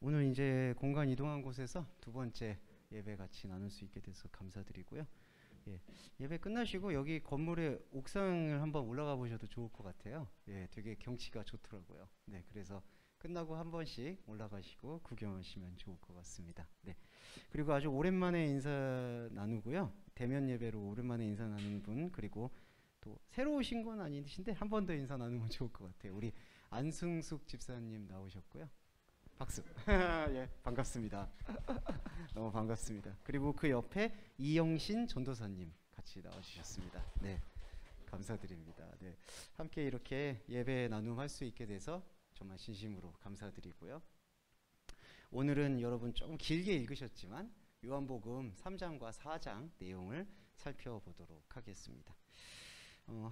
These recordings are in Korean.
오늘 이제 공간 이동한 곳에서 두 번째 예배 같이 나눌 수 있게 돼서 감사드리고요. 예배 끝나시고 여기 건물의 옥상을 한번 올라가 보셔도 좋을 것 같아요. 되게 경치가 좋더라고요. 그래서 끝나고 한 번씩 올라가시고 구경하시면 좋을 것 같습니다. 그리고 아주 오랜만에 인사 나누고요. 대면 예배로 오랜만에 인사 나누는 분, 그리고 또 새로 오신 건 아니신데 한 번 더 인사 나누면 좋을 것 같아요. 우리 안승숙 집사님 나오셨고요. 박수. 예, 반갑습니다. 너무 반갑습니다. 그리고 그 옆에 이영신 전도사님 같이 나와주셨습니다. 감사드립니다. 함께 이렇게 예배 나눔할 수 있게 돼서 정말 진심으로 감사드리고요. 오늘은 여러분 조금 길게 읽으셨지만 요한복음 3장과 4장 내용을 살펴보도록 하겠습니다.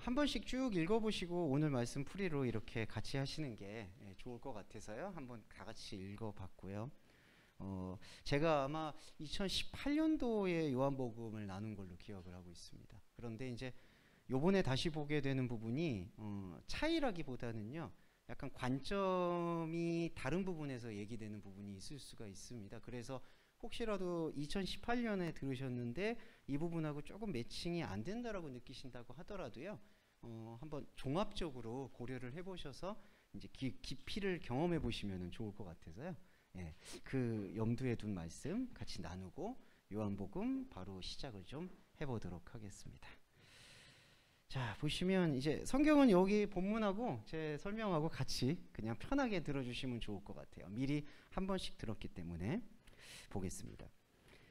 한 번씩 쭉 읽어보시고 오늘 말씀 풀이로 이렇게 같이 하시는 게 좋을 것 같아서요. 한번 다 같이 읽어봤고요. 제가 아마 2018년도에 요한복음을 나눈 걸로 기억을 하고 있습니다. 그런데 이제 요번에 다시 보게 되는 부분이 차이라기보다는요, 약간 관점이 다른 부분에서 얘기되는 부분이 있을 수가 있습니다. 그래서 혹시라도 2018년에 들으셨는데 이 부분하고 조금 매칭이 안 된다라고 느끼신다고 하더라도요, 한번 종합적으로 고려를 해보셔서 이제 깊이를 경험해 보시면 좋을 것 같아서요. 그 염두에 둔 말씀 같이 나누고 요한복음 바로 시작을 좀 해보도록 하겠습니다. 자, 보시면 이제 성경은 여기 본문하고 제 설명하고 같이 그냥 편하게 들어주시면 좋을 것 같아요. 미리 한 번씩 들었기 때문에 보겠습니다.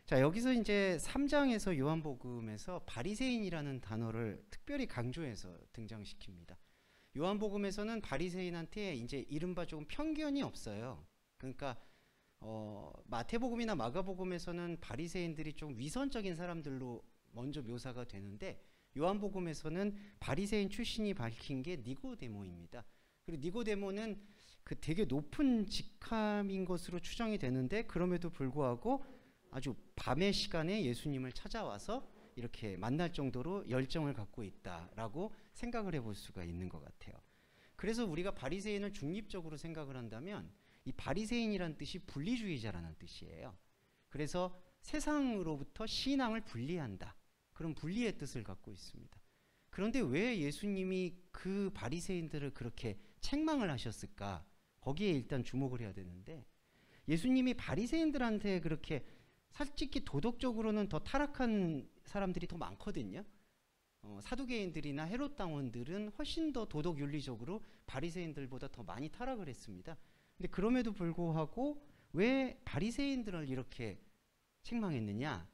자, 여기서 이제 3장에서 요한복음에서 바리새인이라는 단어를 특별히 강조해서 등장시킵니다. 요한복음에서는 바리새인한테 이제 이른바 조금 편견이 없어요. 그러니까 마태복음이나 마가복음에서는 바리새인들이 좀 위선적인 사람들로 먼저 묘사가 되는데 요한복음에서는 바리새인 출신이 밝힌 게 니고데모입니다. 그리고 니고데모는 그 되게 높은 직함인 것으로 추정이 되는데 그럼에도 불구하고 아주 밤의 시간에 예수님을 찾아와서 이렇게 만날 정도로 열정을 갖고 있다라고 생각을 해볼 수가 있는 것 같아요. 그래서 우리가 바리새인을 중립적으로 생각을 한다면 이 바리새인이란 뜻이 분리주의자라는 뜻이에요. 그래서 세상으로부터 신앙을 분리한다, 그런 분리의 뜻을 갖고 있습니다. 그런데 왜 예수님이 그 바리새인들을 그렇게 책망을 하셨을까? 거기에 일단 주목을 해야 되는데, 예수님이 바리새인들한테 그렇게 솔직히 도덕적으로는 더 타락한 사람들이 더 많거든요. 사두개인들이나 헤롯 당원들은 훨씬 더 도덕 윤리적으로 바리새인들보다 더 많이 타락을 했습니다. 근데 그럼에도 불구하고 왜 바리새인들을 이렇게 책망했느냐?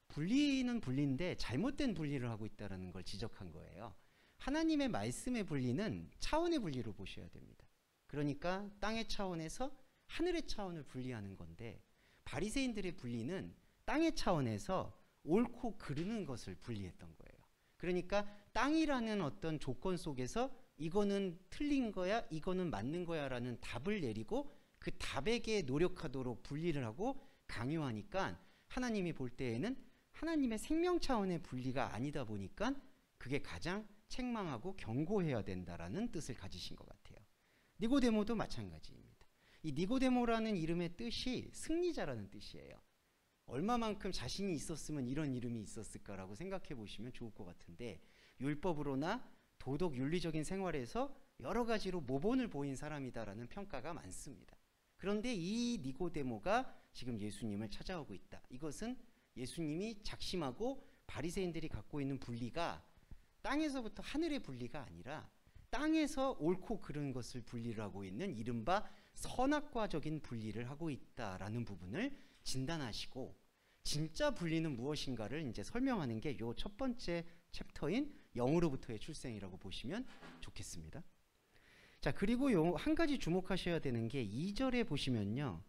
분리는 분리인데 잘못된 분리를 하고 있다는 걸 지적한 거예요. 하나님의 말씀의 분리는 차원의 분리로 보셔야 됩니다. 그러니까 땅의 차원에서 하늘의 차원을 분리하는 건데, 바리새인들의 분리는 땅의 차원에서 옳고 그르는 것을 분리했던 거예요. 그러니까 땅이라는 어떤 조건 속에서 이거는 틀린 거야, 이거는 맞는 거야 라는 답을 내리고 그 답에게 노력하도록 분리를 하고 강요하니까 하나님이 볼 때에는 하나님의 생명 차원의 분리가 아니다 보니까 그게 가장 책망하고 경고해야 된다라는 뜻을 가지신 것 같아요. 니고데모도 마찬가지입니다. 이 니고데모라는 이름의 뜻이 승리자라는 뜻이에요. 얼마만큼 자신이 있었으면 이런 이름이 있었을까라고 생각해 보시면 좋을 것 같은데, 율법으로나 도덕 윤리적인 생활에서 여러 가지로 모본을 보인 사람이다라는 평가가 많습니다. 그런데 이 니고데모가 지금 예수님을 찾아오고 있다. 이것은 예수님이 작심하고 바리새인들이 갖고 있는 분리가 땅에서부터 하늘의 분리가 아니라 땅에서 옳고 그른 것을 분리를 하고 있는 이른바 선악과적인 분리를 하고 있다라는 부분을 진단하시고, 진짜 분리는 무엇인가를 이제 설명하는 게 요 첫 번째 챕터인 영으로부터의 출생이라고 보시면 좋겠습니다. 자, 그리고 요 한 가지 주목하셔야 되는 게 2절에 보시면요,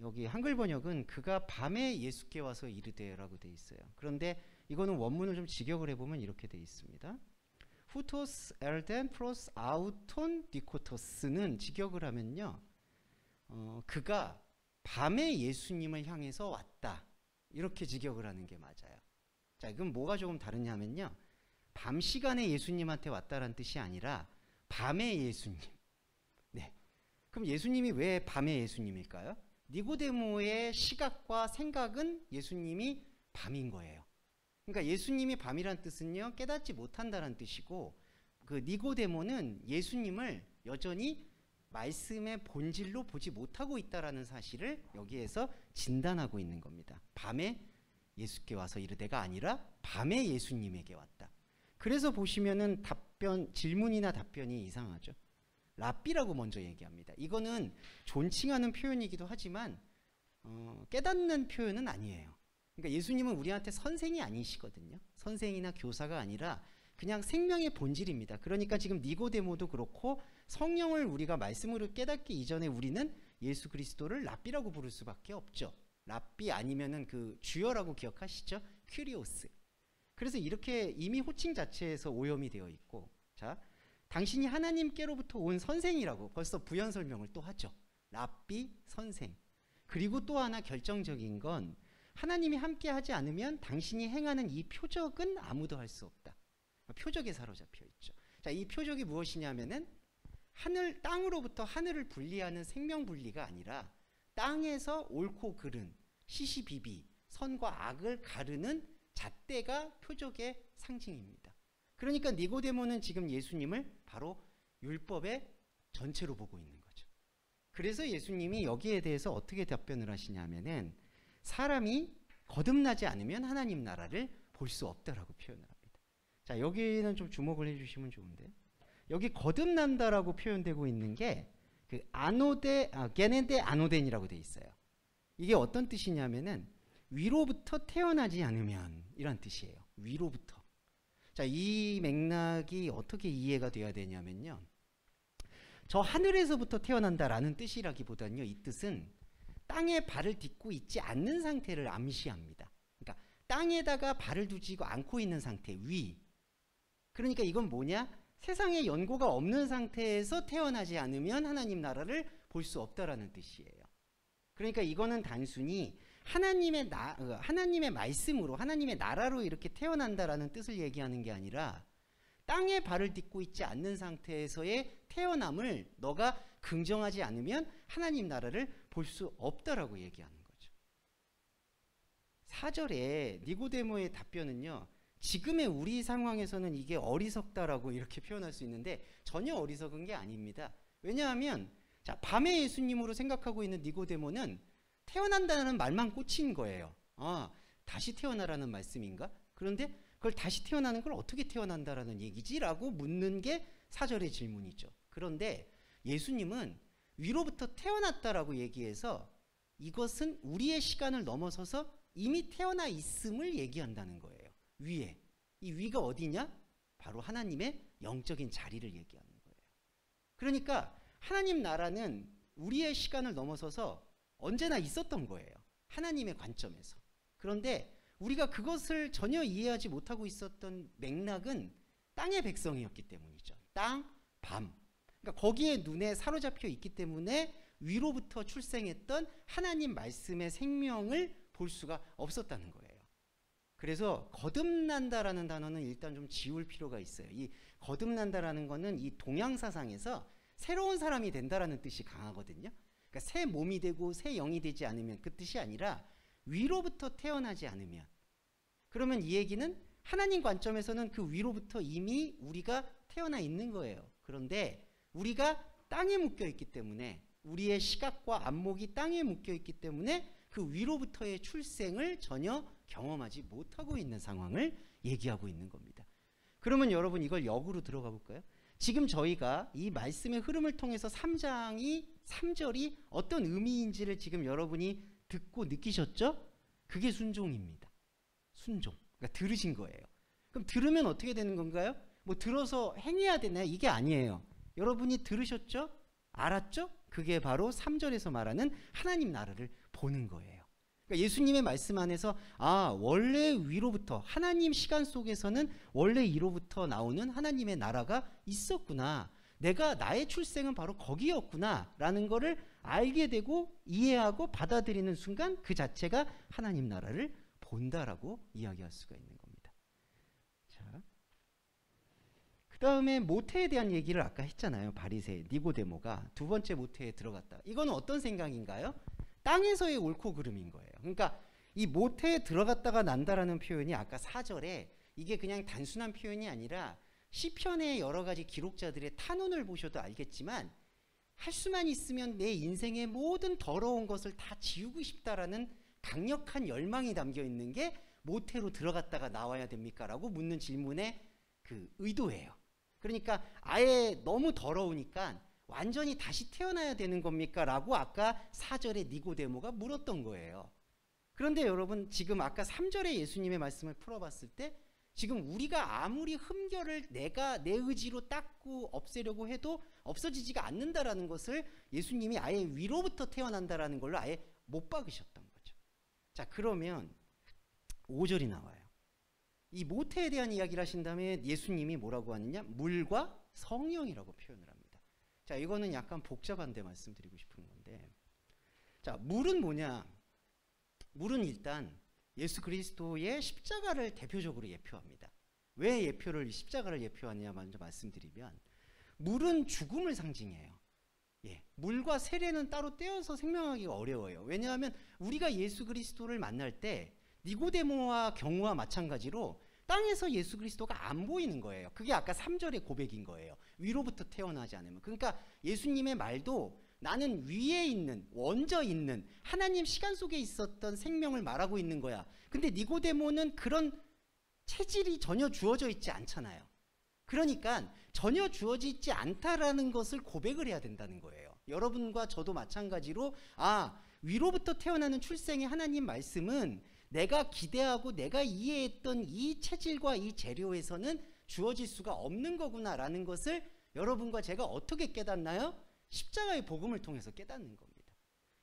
여기 한글 번역은 그가 밤에 예수께 와서 이르되라고 돼 있어요. 그런데 이거는 원문을 좀 직역을 해보면 이렇게 돼 있습니다. 후토스 엘덴 프로스 아우톤 디코토스는 직역을 하면요, 그가 밤에 예수님을 향해서 왔다, 이렇게 직역을 하는 게 맞아요. 자, 이건 뭐가 조금 다르냐면요, 밤 시간에 예수님한테 왔다라는 뜻이 아니라 밤에 예수님. 그럼 예수님이 왜 밤에 예수님일까요? 니고데모의 시각과 생각은 예수님이 밤인 거예요. 그러니까 예수님이 밤이란 뜻은요, 깨닫지 못한다는 뜻이고, 그 니고데모는 예수님을 여전히 말씀의 본질로 보지 못하고 있다라는 사실을 여기에서 진단하고 있는 겁니다. 밤에 예수께 와서 이르되가 아니라 밤에 예수님에게 왔다. 그래서 보시면은 질문이나 답변이 이상하죠. 랍비라고 먼저 얘기합니다. 이거는 존칭하는 표현이기도 하지만 깨닫는 표현은 아니에요. 그러니까 예수님은 우리한테 선생이 아니시거든요. 선생이나 교사가 아니라 그냥 생명의 본질입니다. 그러니까 지금 니고데모도 그렇고 성령을 우리가 말씀으로 깨닫기 이전에 우리는 예수 그리스도를 랍비라고 부를 수밖에 없죠. 랍비 아니면은 그 주여라고 기억하시죠? 큐리오스. 그래서 이렇게 이미 호칭 자체에서 오염이 되어 있고, 자, 당신이 하나님께로부터 온 선생이라고 벌써 부연 설명을 또 하죠. 랍비, 선생. 그리고 또 하나 결정적인 건 하나님이 함께 하지 않으면 당신이 행하는 이 표적은 아무도 할 수 없다. 표적에 사로잡혀 있죠. 자, 이 표적이 무엇이냐면은 땅으로부터 하늘을 분리하는 생명 분리가 아니라 땅에서 옳고 그른, 시시비비, 선과 악을 가르는 잣대가 표적의 상징입니다. 그러니까 니고데모는 지금 예수님을 바로 율법의 전체로 보고 있는 거죠. 그래서 예수님이 여기에 대해서 어떻게 답변을 하시냐면은 사람이 거듭나지 않으면 하나님 나라를 볼 수 없다라고 표현을 합니다. 자, 여기는 좀 주목을 해주시면 좋은데, 여기 거듭난다라고 표현되고 있는 게 그 게네데 아노덴이라고 돼 있어요. 이게 어떤 뜻이냐면은 위로부터 태어나지 않으면 이란 뜻이에요. 위로부터. 자, 이 맥락이 어떻게 이해가 돼야 되냐면요, 저 하늘에서부터 태어난다라는 뜻이라기보다는요, 이 뜻은 땅에 발을 딛고 있지 않는 상태를 암시합니다. 그러니까 땅에다가 발을 두지 않고 있는 상태, 위. 그러니까 이건 뭐냐? 세상에 연고가 없는 상태에서 태어나지 않으면 하나님 나라를 볼 수 없다라는 뜻이에요. 그러니까 이거는 단순히 하나님의 말씀으로, 하나님의 나라로 이렇게 태어난다라는 뜻을 얘기하는 게 아니라 땅에 발을 딛고 있지 않는 상태에서의 태어남을 너가 긍정하지 않으면 하나님 나라를 볼 수 없다라고 얘기하는 거죠. 4절에 니고데모의 답변은요, 지금의 우리 상황에서는 이게 어리석다라고 이렇게 표현할 수 있는데 전혀 어리석은 게 아닙니다. 왜냐하면 자, 밤에 예수님으로 생각하고 있는 니고데모는 태어난다는 말만 꽂힌 거예요. 아, 다시 태어나라는 말씀인가? 그런데 그걸 다시 태어나는 걸 어떻게 태어난다라는 얘기지라고 묻는 게 4절의 질문이죠. 그런데 예수님은 위로부터 태어났다라고 얘기해서 이것은 우리의 시간을 넘어서서 이미 태어나 있음을 얘기한다는 거예요. 위에. 이 위가 어디냐? 바로 하나님의 영적인 자리를 얘기하는 거예요. 그러니까 하나님 나라는 우리의 시간을 넘어서서 언제나 있었던 거예요. 하나님의 관점에서. 그런데 우리가 그것을 전혀 이해하지 못하고 있었던 맥락은 땅의 백성이었기 때문이죠. 땅, 밤. 그러니까 거기에 눈에 사로잡혀 있기 때문에 위로부터 출생했던 하나님 말씀의 생명을 볼 수가 없었다는 거예요. 그래서 거듭난다라는 단어는 일단 좀 지울 필요가 있어요. 이 거듭난다라는 거는 이 동양 사상에서 새로운 사람이 된다라는 뜻이 강하거든요. 그러니까 새 몸이 되고 새 영이 되지 않으면 그 뜻이 아니라 위로부터 태어나지 않으면. 그러면 이 얘기는 하나님 관점에서는 그 위로부터 이미 우리가 태어나 있는 거예요. 그런데 우리가 땅에 묶여 있기 때문에, 우리의 시각과 안목이 땅에 묶여 있기 때문에 그 위로부터의 출생을 전혀 경험하지 못하고 있는 상황을 얘기하고 있는 겁니다. 그러면 여러분 이걸 역으로 들어가 볼까요? 지금 저희가 이 말씀의 흐름을 통해서 3절이 어떤 의미인지를 지금 여러분이 듣고 느끼셨죠? 그게 순종입니다. 순종. 그러니까 들으신 거예요. 그럼 들으면 어떻게 되는 건가요? 뭐 들어서 행해야 되나요? 이게 아니에요. 여러분이 들으셨죠? 알았죠? 그게 바로 3절에서 말하는 하나님 나라를 보는 거예요. 그러니까 예수님의 말씀 안에서 원래 위로부터, 하나님 시간 속에서는 원래 이로부터 나오는 하나님의 나라가 있었구나. 나의 출생은 바로 거기였구나 라는 거를 알게 되고 이해하고 받아들이는 순간 그 자체가 하나님 나라를 본다라고 이야기할 수가 있는 겁니다. 자, 그 다음에 모태에 대한 얘기를 아까 했잖아요. 바리새 니고데모가 두 번째 모태에 들어갔다. 이거는 어떤 생각인가요? 땅에서의 옳고 그름인 거예요. 그러니까 이 모태에 들어갔다가 난다라는 표현이 아까 4절에 이게 그냥 단순한 표현이 아니라 시편의 여러 가지 기록자들의 탄원을 보셔도 알겠지만 할 수만 있으면 내 인생의 모든 더러운 것을 다 지우고 싶다라는 강력한 열망이 담겨 있는 게 모태로 들어갔다가 나와야 됩니까? 라고 묻는 질문의 그 의도예요. 그러니까 아예 너무 더러우니까 완전히 다시 태어나야 되는 겁니까? 라고 아까 4절에 니고데모가 물었던 거예요. 그런데 여러분 지금 아까 3절에 예수님의 말씀을 풀어봤을 때 지금 우리가 아무리 흠결을 내가 내 의지로 닦고 없애려고 해도 없어지지가 않는다라는 것을 예수님이 아예 위로부터 태어난다라는 걸로 아예 못 박으셨던 거죠. 자, 그러면 5절이 나와요. 이 모태에 대한 이야기를 하신 다음에 예수님이 뭐라고 하느냐? 물과 성령이라고 표현을 합니다. 자, 이거는 약간 복잡한데 말씀드리고 싶은 건데, 자, 물은 뭐냐? 물은 일단 예수 그리스도의 십자가를 대표적으로 예표합니다. 왜 십자가를 예표하느냐 먼저 말씀드리면, 물은 죽음을 상징해요. 예, 물과 세례는 따로 떼어서 생명하기가 어려워요. 왜냐하면 우리가 예수 그리스도를 만날 때 니고데모와 경우와 마찬가지로 땅에서 예수 그리스도가 안 보이는 거예요. 그게 아까 3절의 고백인 거예요. 위로부터 태어나지 않으면. 그러니까 예수님의 말도 나는 위에 있는, 원저 있는 하나님 시간 속에 있었던 생명을 말하고 있는 거야. 근데 니고데모는 그런 체질이 전혀 주어져 있지 않잖아요. 그러니까 전혀 주어져 있지 않다라는 것을 고백을 해야 된다는 거예요. 여러분과 저도 마찬가지로 위로부터 태어나는 출생의 하나님 말씀은 내가 기대하고 내가 이해했던 이 체질과 이 재료에서는 주어질 수가 없는 거구나라는 것을 여러분과 제가 어떻게 깨닫나요? 십자가의 복음을 통해서 깨닫는 겁니다.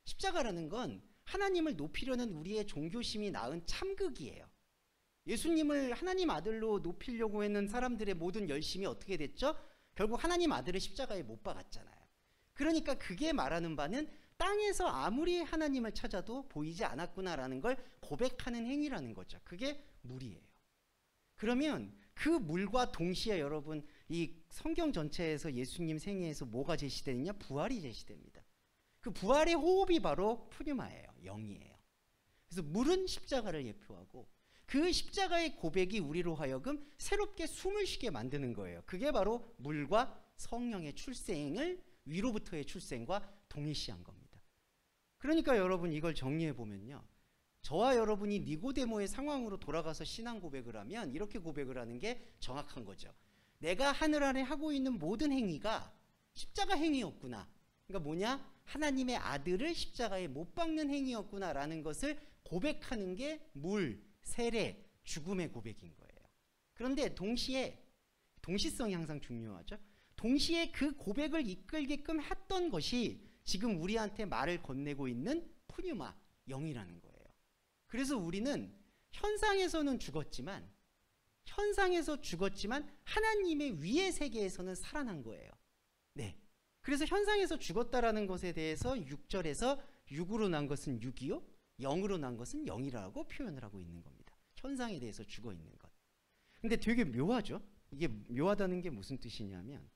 십자가라는 건 하나님을 높이려는 우리의 종교심이 낳은 참극이에요. 예수님을 하나님 아들로 높이려고 했는 사람들의 모든 열심이 어떻게 됐죠? 결국 하나님 아들을 십자가에 못 박았잖아요. 그러니까 그게 말하는 바는 땅에서 아무리 하나님을 찾아도 보이지 않았구나라는 걸 고백하는 행위라는 거죠. 그게 물이에요. 그러면 그 물과 동시에 여러분 이 성경 전체에서 예수님 생애에서 뭐가 제시되느냐? 부활이 제시됩니다. 그 부활의 호흡이 바로 푸뉴마예요. 영이에요. 그래서 물은 십자가를 예표하고 그 십자가의 고백이 우리로 하여금 새롭게 숨을 쉬게 만드는 거예요. 그게 바로 물과 성령의 출생을 위로부터의 출생과 동일시한 겁니다. 그러니까 여러분 이걸 정리해 보면요, 저와 여러분이 니고데모의 상황으로 돌아가서 신앙 고백을 하면 이렇게 고백을 하는 게 정확한 거죠. 내가 하늘 아래 하고 있는 모든 행위가 십자가 행위였구나. 그러니까 뭐냐? 하나님의 아들을 십자가에 못 박는 행위였구나라는 것을 고백하는 게 물, 세례, 죽음의 고백인 거예요. 그런데 동시에 동시성이 항상 중요하죠. 동시에 그 고백을 이끌게끔 했던 것이 지금 우리한테 말을 건네고 있는 푸뉴마, 영이라는 거예요. 그래서 우리는 현상에서는 죽었지만 하나님의 위의 세계에서는 살아난 거예요. 네. 그래서 현상에서 죽었다라는 것에 대해서 6절에서 육으로 난 것은 육이요, 영으로 난 것은 영이라고 표현을 하고 있는 겁니다. 현상에 대해서 죽어 있는 것. 근데 되게 묘하죠? 이게 묘하다는 게 무슨 뜻이냐면,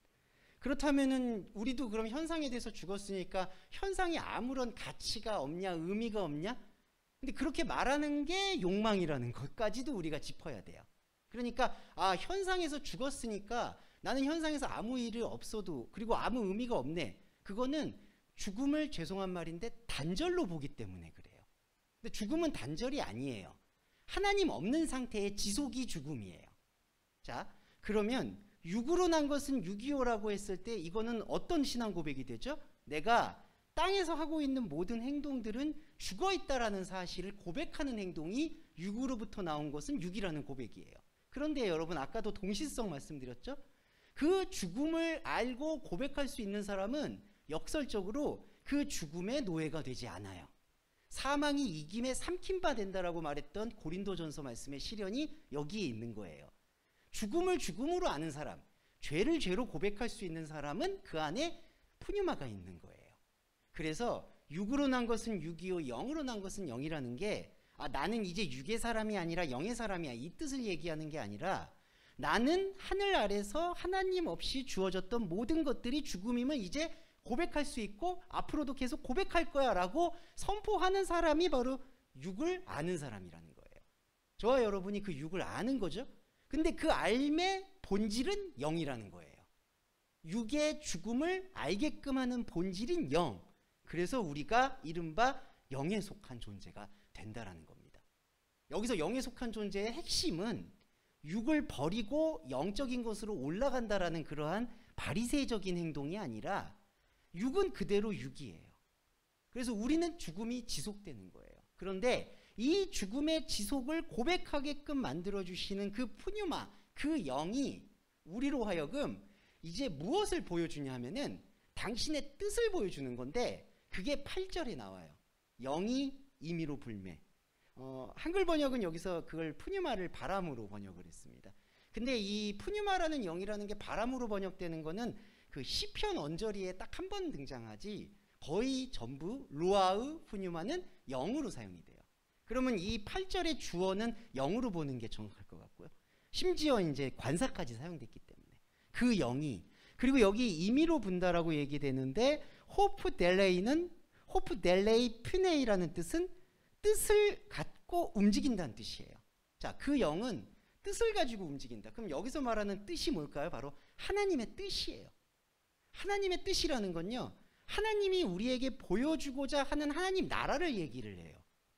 그렇다면은 우리도 그럼 현상에 대해서 죽었으니까 현상이 아무런 가치가 없냐, 의미가 없냐? 근데 그렇게 말하는 게 욕망이라는 것까지도 우리가 짚어야 돼요. 그러니까 현상에서 죽었으니까 나는 현상에서 아무 일이 없어도, 그리고 아무 의미가 없네. 그거는 죽음을, 죄송한 말인데, 단절로 보기 때문에 그래요. 근데 죽음은 단절이 아니에요. 하나님 없는 상태의 지속이 죽음이에요. 자, 그러면 육으로 난 것은 육이요라고 했을 때 이거는 어떤 신앙 고백이 되죠? 내가 땅에서 하고 있는 모든 행동들은 죽어 있다라는 사실을 고백하는 행동이 육으로부터 나온 것은 육이라는 고백이에요. 그런데 여러분 아까도 동시성 말씀드렸죠? 그 죽음을 알고 고백할 수 있는 사람은 역설적으로 그 죽음의 노예가 되지 않아요. 사망이 이김에 삼킨 바 된다라고 말했던 고린도전서 말씀의 실현이 여기에 있는 거예요. 죽음을 죽음으로 아는 사람, 죄를 죄로 고백할 수 있는 사람은 그 안에 푸뉴마가 있는 거예요. 그래서 육으로 난 것은 육이요, 영으로 난 것은 영이라는 게 나는 이제 육의 사람이 아니라 영의 사람이야, 이 뜻을 얘기하는 게 아니라 나는 하늘 아래서 하나님 없이 주어졌던 모든 것들이 죽음임을 이제 고백할 수 있고 앞으로도 계속 고백할 거야 라고 선포하는 사람이 바로 육을 아는 사람이라는 거예요. 저와 여러분이 그 육을 아는 거죠. 근데 그 알의 본질은 영이라는 거예요. 육의 죽음을 알게끔 하는 본질인 영. 그래서 우리가 이른바 영에 속한 존재가 된다라는 겁니다. 여기서 영에 속한 존재의 핵심은 육을 버리고 영적인 것으로 올라간다라는 그러한 바리새적인 행동이 아니라 육은 그대로 육이에요. 그래서 우리는 죽음이 지속되는 거예요. 그런데 이 죽음의 지속을 고백하게끔 만들어주시는 그 푸뉴마, 그 영이 우리로 하여금 이제 무엇을 보여주냐 하면은 당신의 뜻을 보여주는 건데 그게 8절에 나와요. 영이 임의로 불매. 한글 번역은 여기서 그걸 푸뉴마를 바람으로 번역을 했습니다. 근데 이 푸뉴마라는 영이라는 게 바람으로 번역되는 거는 그 시편 언저리에 딱 한 번 등장하지 거의 전부 루아의 푸뉴마는 영으로 사용이 돼요. 그러면 이 8절의 주어는 영으로 보는 게 정확할 것 같고요. 심지어 이제 관사까지 사용됐기 때문에 그 영이, 그리고 여기 임의로 분다라고 얘기되는데 호프 델레이 퓨네이라는 뜻은 뜻을 갖고 움직인다는 뜻이에요. 자, 그 영은 뜻을 가지고 움직인다. 그럼 여기서 말하는 뜻이 뭘까요? 바로 하나님의 뜻이에요. 하나님의 뜻이라는 건요, 하나님이 우리에게 보여주고자 하는 하나님 나라를 얘기를 해요.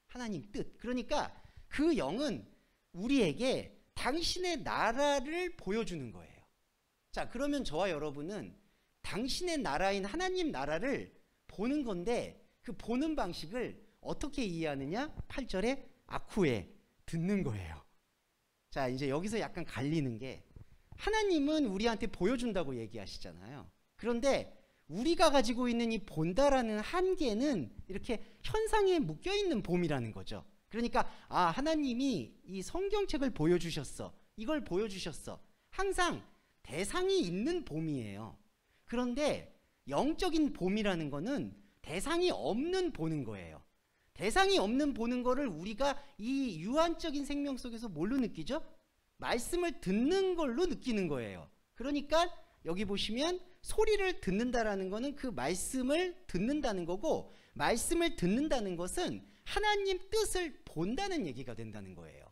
하나님 뜻. 그러니까 그 영은 우리에게 당신의 나라를 보여주는 거예요. 자, 그러면 저와 여러분은 당신의 나라인 하나님 나라를 보는 건데 그 보는 방식을 어떻게 이해하느냐? 8절에 아쿠에 듣는 거예요. 자, 이제 여기서 약간 갈리는 게 하나님은 우리한테 보여준다고 얘기하시잖아요. 그런데 우리가 가지고 있는 이 본다라는 한계는 이렇게 현상에 묶여있는 봄이라는 거죠. 그러니까 하나님이 이 성경책을 보여주셨어. 이걸 보여주셨어. 항상 대상이 있는 봄이에요. 그런데 영적인 봄이라는 거는 대상이 없는 보는 거예요. 대상이 없는 보는 거를 우리가 이 유한적인 생명 속에서 뭘로 느끼죠? 말씀을 듣는 걸로 느끼는 거예요. 그러니까 여기 보시면 소리를 듣는다라는 거는 그 말씀을 듣는다는 거고, 말씀을 듣는다는 것은 하나님 뜻을 본다는 얘기가 된다는 거예요.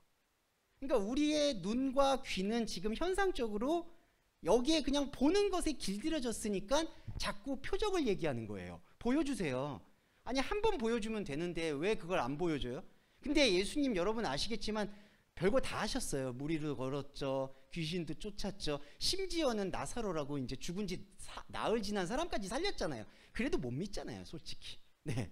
그러니까 우리의 눈과 귀는 지금 현상적으로 여기에 그냥 보는 것에 길들여졌으니까 자꾸 표적을 얘기하는 거예요. 보여주세요. 아니, 한 번 보여주면 되는데 왜 그걸 안 보여줘요? 근데 예수님 여러분 아시겠지만 별거 다 하셨어요. 무리를 걸었죠. 귀신도 쫓았죠. 심지어는 나사로라고 이제 죽은 지 나흘 지난 사람까지 살렸잖아요. 그래도 못 믿잖아요, 솔직히. 네,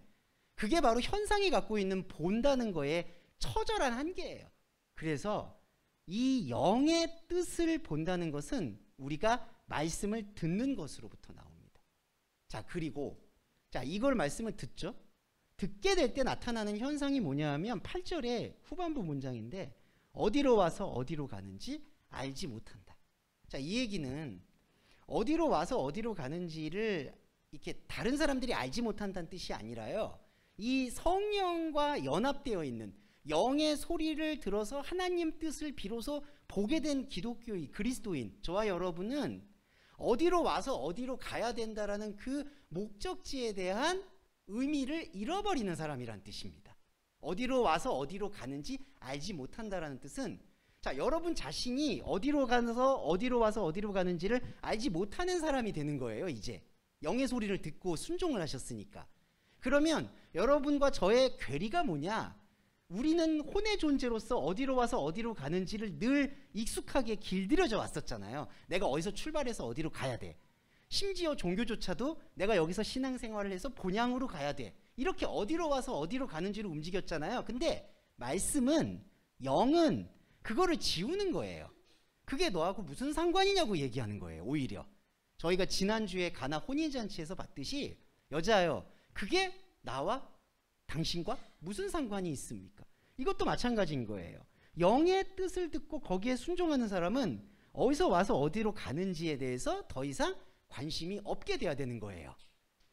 그게 바로 현상이 갖고 있는 본다는 거에 처절한 한계예요. 그래서 이 영의 뜻을 본다는 것은 우리가 말씀을 듣는 것으로부터 나옵니다. 자, 그리고 이걸 말씀을 듣죠. 듣게 될 때 나타나는 현상이 뭐냐 하면 8절의 후반부 문장인데 어디로 와서 어디로 가는지 알지 못한다. 자, 이 얘기는 어디로 와서 어디로 가는지를 이렇게 다른 사람들이 알지 못한다는 뜻이 아니라요, 이 성령과 연합되어 있는 영의 소리를 들어서 하나님 뜻을 비로소 보게 된 기독교인, 그리스도인 저와 여러분은 어디로 와서 어디로 가야 된다라는 그 목적지에 대한 의미를 잃어버리는 사람이란 뜻입니다. 어디로 와서 어디로 가는지 알지 못한다라는 뜻은, 자, 여러분 자신이 어디로 가서 어디로 와서 어디로 가는지를 알지 못하는 사람이 되는 거예요. 이제 영의 소리를 듣고 순종을 하셨으니까. 그러면 여러분과 저의 괴리가 뭐냐? 우리는 혼의 존재로서 어디로 와서 어디로 가는지를 늘 익숙하게 길들여져 왔었잖아요. 내가 어디서 출발해서 어디로 가야 돼. 심지어 종교조차도 내가 여기서 신앙생활을 해서 본향으로 가야 돼. 이렇게 어디로 와서 어디로 가는지를 움직였잖아요. 근데 말씀은, 영은 그거를 지우는 거예요. 그게 너하고 무슨 상관이냐고 얘기하는 거예요. 오히려 저희가 지난주에 가나 혼인잔치에서 봤듯이, 여자여, 그게 나와 당신과 무슨 상관이 있습니까? 이것도 마찬가지인 거예요. 영의 뜻을 듣고 거기에 순종하는 사람은 어디서 와서 어디로 가는지에 대해서 더 이상 관심이 없게 돼야 되는 거예요.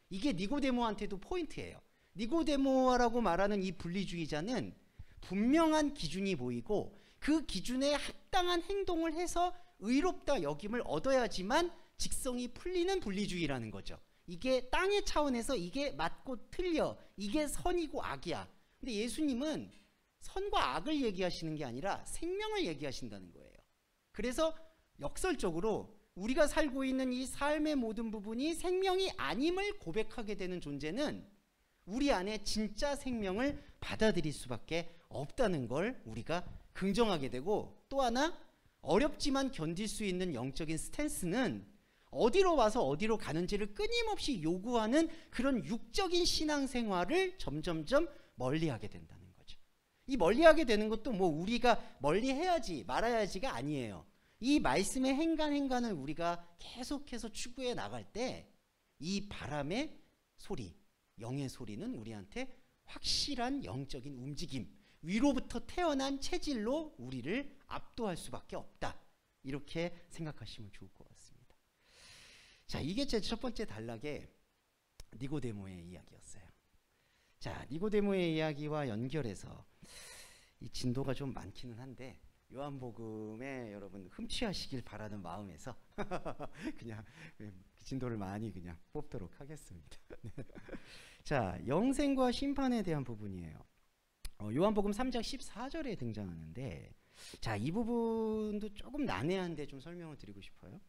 이게 니고데모한테도 포인트예요. 니고데모라고 말하는 이 분리주의자는 분명한 기준이 보이고 그 기준에 합당한 행동을 해서 의롭다 여김을 얻어야지만 직성이 풀리는 분리주의라는 거죠. 이게 땅의 차원에서 이게 맞고 틀려, 이게 선이고 악이야. 근데 예수님은 선과 악을 얘기하시는 게 아니라 생명을 얘기하신다는 거예요. 그래서 역설적으로 우리가 살고 있는 이 삶의 모든 부분이 생명이 아님을 고백하게 되는 존재는 우리 안에 진짜 생명을 받아들일 수밖에 없다는 걸 우리가 긍정하게 되고, 또 하나 어렵지만 견딜 수 있는 영적인 스탠스는 어디로 와서 어디로 가는지를 끊임없이 요구하는 그런 육적인 신앙생활을 점점점 멀리하게 된다는 거죠. 이 멀리하게 되는 것도 뭐 우리가 멀리해야지 말아야지가 아니에요. 이 말씀의 행간을 우리가 계속해서 추구해 나갈 때 이 바람의 소리, 영의 소리는 우리한테 확실한 영적인 움직임, 위로부터 태어난 체질로 우리를 압도할 수밖에 없다. 이렇게 생각하시면 좋을 것 같습니다. 자, 이게 제 첫 번째 단락의 니고데모의 이야기였어요. 자, 니고데모의 이야기와 연결해서 이 진도가 좀 많기는 한데 요한복음에 여러분 흠취하시길 바라는 마음에서 그냥 진도를 많이 그냥 뽑도록 하겠습니다. 자, 영생과 심판에 대한 부분이에요. 요한복음 3장 14절에 등장하는데, 자, 이 부분도 조금 난해한데 좀 설명을 드리고 싶어요.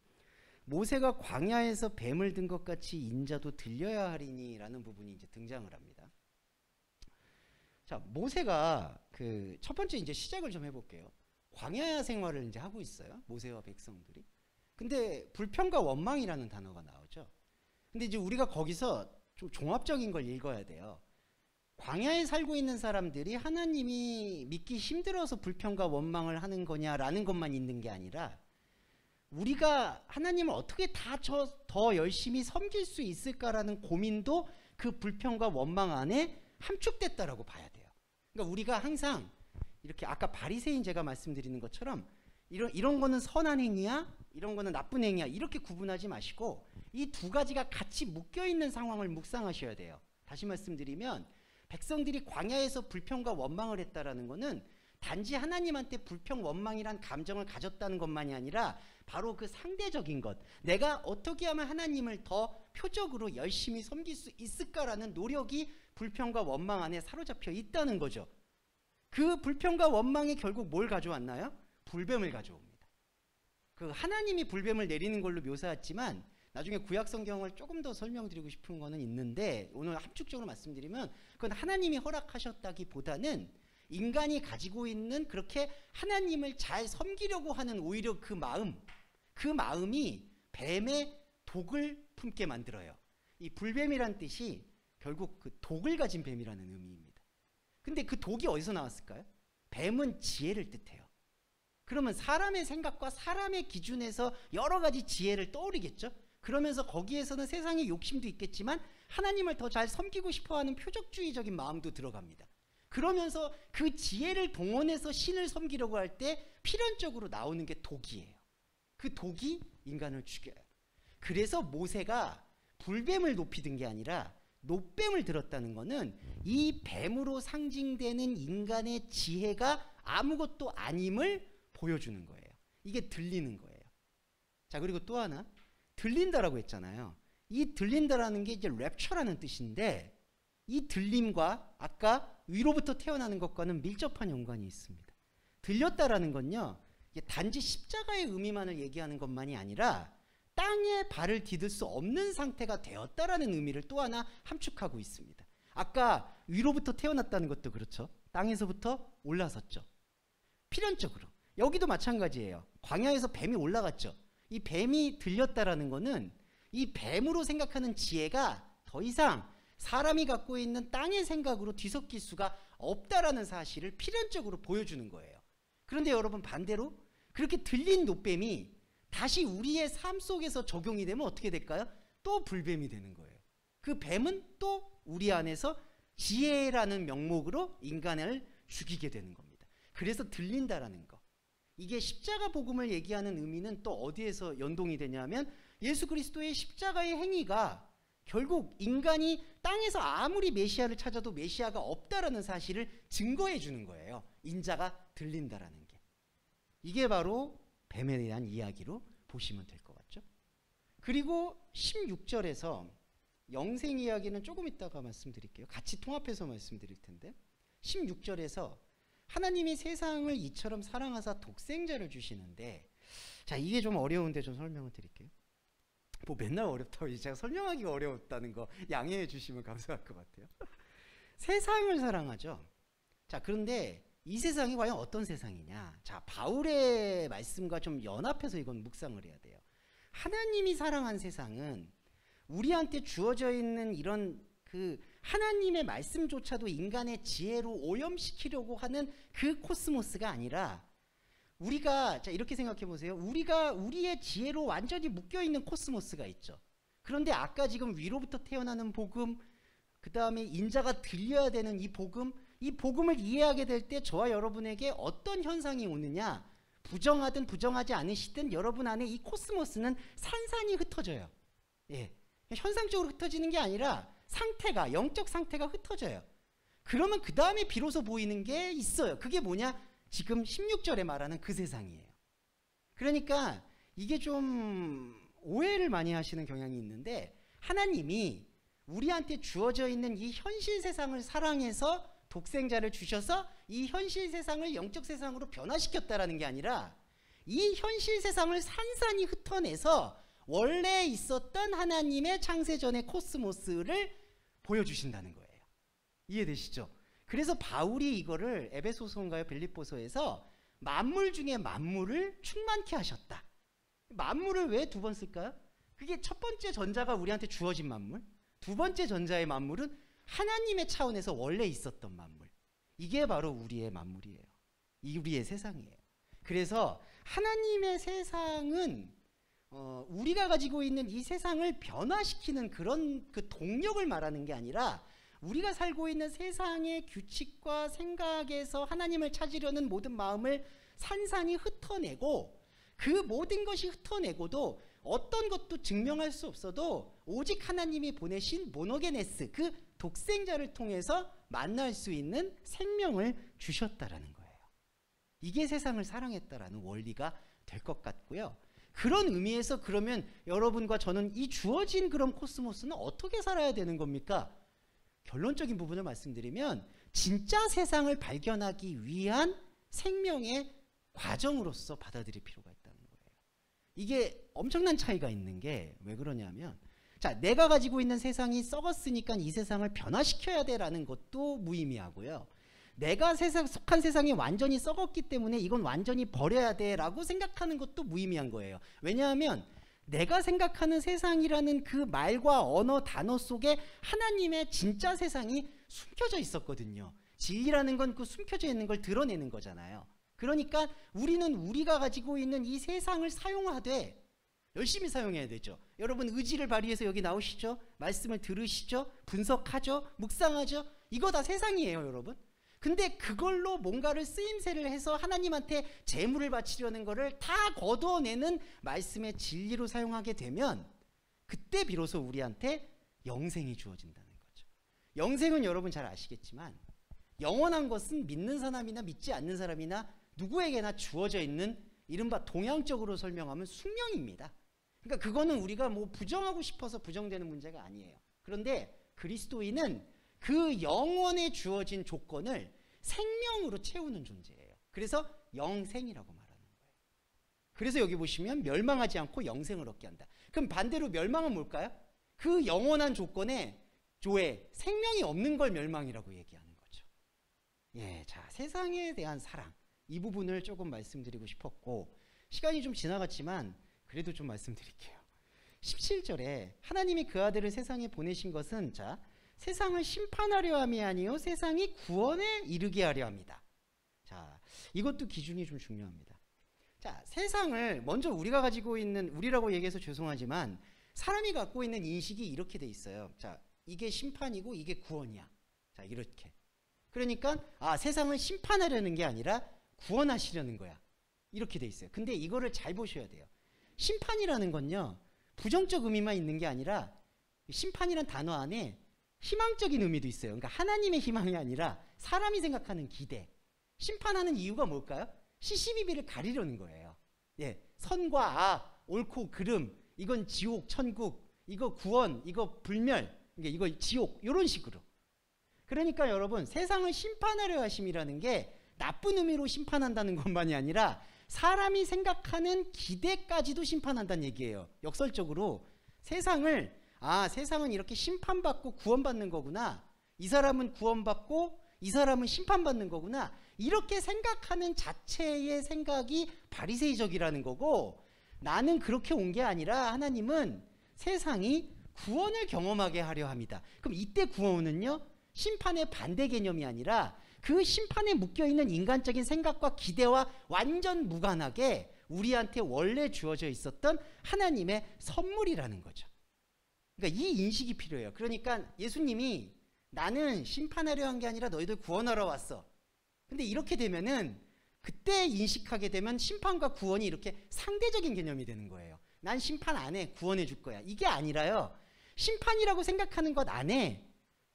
모세가 광야에서 뱀을 든 것 같이 인자도 들려야 하리니 라는 부분이 이제 등장을 합니다. 자, 모세가 그 첫 번째 이제 시작을 좀 해볼게요. 광야 생활을 이제 하고 있어요. 모세와 백성들이. 근데 불평과 원망이라는 단어가 나오죠. 근데 이제 우리가 거기서 좀 종합적인 걸 읽어야 돼요. 광야에 살고 있는 사람들이 하나님이 믿기 힘들어서 불평과 원망을 하는 거냐라는 것만 있는 게 아니라 우리가 하나님을 어떻게 더 열심히 섬길 수 있을까라는 고민도 그 불평과 원망 안에 함축됐다라고 봐야 돼요. 그러니까 우리가 항상 이렇게 아까 바리새인 제가 말씀드리는 것처럼 이런 거는 선한 행위야, 이런 거는 나쁜 행위야, 이렇게 구분하지 마시고 이 두 가지가 같이 묶여 있는 상황을 묵상하셔야 돼요. 다시 말씀드리면 백성들이 광야에서 불평과 원망을 했다라는 거는 단지 하나님한테 불평, 원망이란 감정을 가졌다는 것만이 아니라 바로 그 상대적인 것, 내가 어떻게 하면 하나님을 더 표적으로 열심히 섬길 수 있을까라는 노력이 불평과 원망 안에 사로잡혀 있다는 거죠. 그 불평과 원망이 결국 뭘 가져왔나요? 불뱀을 가져옵니다. 그 하나님이 불뱀을 내리는 걸로 묘사했지만 나중에 구약 성경을 조금 더 설명드리고 싶은 거는 있는데 오늘 함축적으로 말씀드리면 그건 하나님이 허락하셨다기보다는 인간이 가지고 있는 그렇게 하나님을 잘 섬기려고 하는 오히려 그 마음이 뱀의 독을 품게 만들어요. 이 불뱀이란 뜻이 결국 그 독을 가진 뱀이라는 의미입니다. 근데 그 독이 어디서 나왔을까요? 뱀은 지혜를 뜻해요. 그러면 사람의 생각과 사람의 기준에서 여러 가지 지혜를 떠올리겠죠? 그러면서 거기에서는 세상의 욕심도 있겠지만 하나님을 더 잘 섬기고 싶어하는 표적주의적인 마음도 들어갑니다. 그러면서 그 지혜를 동원해서 신을 섬기려고 할 때 필연적으로 나오는 게 독이에요. 그 독이 인간을 죽여요. 그래서 모세가 불뱀을 높이 든 게 아니라 놋뱀을 들었다는 것은 이 뱀으로 상징되는 인간의 지혜가 아무것도 아님을 보여주는 거예요. 이게 들리는 거예요. 자, 그리고 또 하나, 들린다라고 했잖아요. 이 들린다라는 게 이제 랩처라는 뜻인데 이 들림과 아까 위로부터 태어나는 것과는 밀접한 연관이 있습니다. 들렸다라는 건요, 단지 십자가의 의미만을 얘기하는 것만이 아니라 땅에 발을 디딜 수 없는 상태가 되었다라는 의미를 또 하나 함축하고 있습니다. 아까 위로부터 태어났다는 것도 그렇죠. 땅에서부터 올라섰죠. 필연적으로. 여기도 마찬가지예요. 광야에서 뱀이 올라갔죠. 이 뱀이 들렸다라는 것은 이 뱀으로 생각하는 지혜가 더 이상 사람이 갖고 있는 땅의 생각으로 뒤섞일 수가 없다라는 사실을 필연적으로 보여주는 거예요. 그런데 여러분 반대로 그렇게 들린 놋뱀이 다시 우리의 삶 속에서 적용이 되면 어떻게 될까요? 또 불뱀이 되는 거예요. 그 뱀은 또 우리 안에서 지혜라는 명목으로 인간을 죽이게 되는 겁니다. 그래서 들린다라는 거. 이게 십자가 복음을 얘기하는 의미는 또 어디에서 연동이 되냐면 예수 그리스도의 십자가의 행위가 결국 인간이 땅에서 아무리 메시아를 찾아도 메시아가 없다라는 사실을 증거해 주는 거예요. 인자가 들린다라는 게. 이게 바로 뱀에 대한 이야기로 보시면 될 것 같죠. 그리고 16절에서 영생 이야기는 조금 이따가 말씀드릴게요. 같이 통합해서 말씀드릴 텐데 16절에서 하나님이 세상을 이처럼 사랑하사 독생자를 주시는데, 자, 이게 좀 어려운데 좀 설명을 드릴게요. 뭐 맨날 어렵다고 제가 설명하기가 어려웠다는 거 양해해 주시면 감사할 것 같아요. 세상을 사랑하죠. 자, 그런데 이 세상이 과연 어떤 세상이냐? 자, 바울의 말씀과 좀 연합해서 이건 묵상을 해야 돼요. 하나님이 사랑한 세상은 우리한테 주어져 있는 이런 그 하나님의 말씀조차도 인간의 지혜로 오염시키려고 하는 그 코스모스가 아니라, 우리가, 자, 이렇게 생각해 보세요. 우리가 우리의 지혜로 완전히 묶여 있는 코스모스가 있죠. 그런데 아까 지금 위로부터 태어나는 복음, 그 다음에 인자가 들려야 되는 이 복음을 이해하게 될 때 저와 여러분에게 어떤 현상이 오느냐, 부정하든 부정하지 않으시든 여러분 안에 이 코스모스는 산산이 흩어져요. 예, 현상적으로 흩어지는 게 아니라 상태가, 영적 상태가 흩어져요. 그러면 그 다음에 비로소 보이는 게 있어요. 그게 뭐냐? 지금 16절에 말하는 그 세상이에요. 그러니까 이게 좀 오해를 많이 하시는 경향이 있는데, 하나님이 우리한테 주어져 있는 이 현실 세상을 사랑해서 독생자를 주셔서 이 현실 세상을 영적 세상으로 변화시켰다라는 게 아니라, 이 현실 세상을 산산이 흩어내서 원래 있었던 하나님의 창세전의 코스모스를 보여주신다는 거예요. 이해되시죠? 그래서 바울이 이거를 에베소서인가요? 빌립보서에서 만물 중에 만물을 충만케 하셨다. 만물을 왜 두 번 쓸까요? 그게 첫 번째 전자가 우리한테 주어진 만물, 두 번째 전자의 만물은 하나님의 차원에서 원래 있었던 만물. 이게 바로 우리의 만물이에요. 우리의 세상이에요. 그래서 하나님의 세상은 우리가 가지고 있는 이 세상을 변화시키는 그런 그 동력을 말하는 게 아니라, 우리가 살고 있는 세상의 규칙과 생각에서 하나님을 찾으려는 모든 마음을 산산이 흩어내고, 그 모든 것이 흩어내고도 어떤 것도 증명할 수 없어도 오직 하나님이 보내신 모노게네스, 그 독생자를 통해서 만날 수 있는 생명을 주셨다라는 거예요. 이게 세상을 사랑했다라는 원리가 될 것 같고요. 그런 의미에서 그러면 여러분과 저는 이 주어진 그런 코스모스는 어떻게 살아야 되는 겁니까? 결론적인 부분을 말씀드리면, 진짜 세상을 발견하기 위한 생명의 과정으로서 받아들일 필요가 있다는 거예요. 이게 엄청난 차이가 있는 게 왜 그러냐면, 자, 내가 가지고 있는 세상이 썩었으니까 이 세상을 변화시켜야 돼라는 것도 무의미하고요. 내가 속한 세상이 완전히 썩었기 때문에 이건 완전히 버려야 돼라고 생각하는 것도 무의미한 거예요. 왜냐하면 내가 생각하는 세상이라는 그 말과 언어, 단어 속에 하나님의 진짜 세상이 숨겨져 있었거든요. 진리라는 건 그 숨겨져 있는 걸 드러내는 거잖아요. 그러니까 우리는 우리가 가지고 있는 이 세상을 사용하되 열심히 사용해야 되죠. 여러분 의지를 발휘해서 여기 나오시죠? 말씀을 들으시죠? 분석하죠? 묵상하죠? 이거 다 세상이에요, 여러분. 근데 그걸로 뭔가를 쓰임새를 해서 하나님한테 제물을 바치려는 거를 다 걷어내는 말씀의 진리로 사용하게 되면, 그때 비로소 우리한테 영생이 주어진다는 거죠. 영생은 여러분 잘 아시겠지만 영원한 것은 믿는 사람이나 믿지 않는 사람이나 누구에게나 주어져 있는, 이른바 동양적으로 설명하면 숙명입니다. 그러니까 그거는 우리가 뭐 부정하고 싶어서 부정되는 문제가 아니에요. 그런데 그리스도인은 그 영원에 주어진 조건을 생명으로 채우는 존재예요. 그래서 영생이라고 말하는 거예요. 그래서 여기 보시면 멸망하지 않고 영생을 얻게 한다. 그럼 반대로 멸망은 뭘까요? 그 영원한 조건에 생명이 없는 걸 멸망이라고 얘기하는 거죠. 예, 자, 세상에 대한 사랑, 이 부분을 조금 말씀드리고 싶었고, 시간이 좀 지나갔지만 그래도 좀 말씀드릴게요. 17절에 하나님이 그 아들을 세상에 보내신 것은, 자, 세상을 심판하려 함이 아니요 세상이 구원에 이르게 하려 합니다. 자, 이것도 기준이 좀 중요합니다. 자, 세상을 먼저 우리가 가지고 있는, 우리라고 얘기해서 죄송하지만 사람이 갖고 있는 인식이 이렇게 돼 있어요. 자, 이게 심판이고 이게 구원이야. 자, 이렇게. 그러니까 세상을 심판하려는 게 아니라 구원하시려는 거야. 이렇게 돼 있어요. 근데 이거를 잘 보셔야 돼요. 심판이라는 건요, 부정적 의미만 있는 게 아니라 심판이란 단어 안에 희망적인 의미도 있어요. 그러니까 하나님의 희망이 아니라 사람이 생각하는 기대. 심판하는 이유가 뭘까요? 시시비비를 가리려는 거예요. 예, 선과 악, 옳고 그름, 이건 지옥, 천국, 이거 구원, 이거 불멸, 그러니까 이거 지옥 이런 식으로. 그러니까 여러분 세상을 심판하려 하심이라는 게 나쁜 의미로 심판한다는 것만이 아니라 사람이 생각하는 기대까지도 심판한다는 얘기예요. 역설적으로 세상을 세상은 이렇게 심판받고 구원받는 거구나. 이 사람은 구원받고 이 사람은 심판받는 거구나. 이렇게 생각하는 자체의 생각이 바리새이적이라는 거고 나는 그렇게 온 게 아니라 하나님은 세상이 구원을 경험하게 하려 합니다. 그럼 이때 구원은요? 심판의 반대 개념이 아니라 그 심판에 묶여있는 인간적인 생각과 기대와 완전 무관하게 우리한테 원래 주어져 있었던 하나님의 선물이라는 거죠. 그러니까 이 인식이 필요해요. 그러니까 예수님이 나는 심판하려 한 게 아니라 너희들 구원하러 왔어. 근데 이렇게 되면은 그때 인식하게 되면 심판과 구원이 이렇게 상대적인 개념이 되는 거예요. 난 심판 안 해. 구원해 줄 거야. 이게 아니라요. 심판이라고 생각하는 것 안에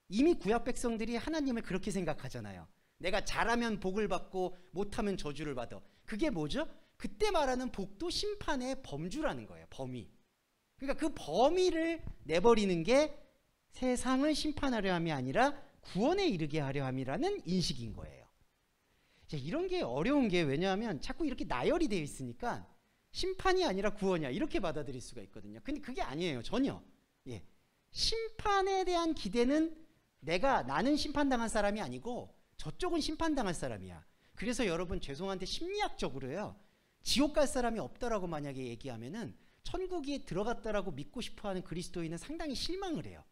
이미 구약 백성들이 하나님을 그렇게 생각하잖아요. 내가 잘하면 복을 받고 못하면 저주를 받아. 그게 뭐죠? 그때 말하는 복도 심판의 범주라는 거예요. 범위. 그러니까 그 범위를 내버리는 게 세상을 심판하려 함이 아니라 구원에 이르게 하려 함이라는 인식인 거예요. 이런 게 어려운 게 왜냐하면 자꾸 이렇게 나열이 되어 있으니까 심판이 아니라 구원이야 이렇게 받아들일 수가 있거든요. 근데 그게 아니에요. 전혀. 심판에 대한 기대는 나는 심판당한 사람이 아니고 저쪽은 심판당할 사람이야. 그래서 여러분 죄송한데 심리학적으로요. 지옥 갈 사람이 없다라고 만약에 얘기하면은 천국에 들어갔다라고 믿고 싶어하는 그리스도인은 상당히 실망을 해요.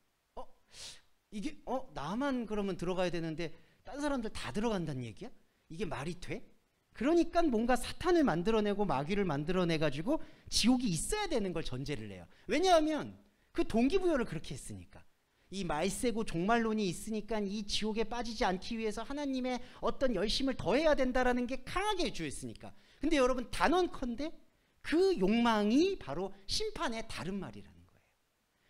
이게 나만 그러면 들어가야 되는데 다른 사람들 다 들어간다는 얘기야? 이게 말이 돼? 그러니까 뭔가 사탄을 만들어내고 마귀를 만들어내가지고 지옥이 있어야 되는 걸 전제를 해요. 왜냐하면 그 동기부여를 그렇게 했으니까. 이 말세고 종말론이 있으니까 이 지옥에 빠지지 않기 위해서 하나님의 어떤 열심을 더해야 된다라는 게 강하게 주였으니까. 근데 여러분 단언컨대 그 욕망이 바로 심판의 다른 말이라는 거예요.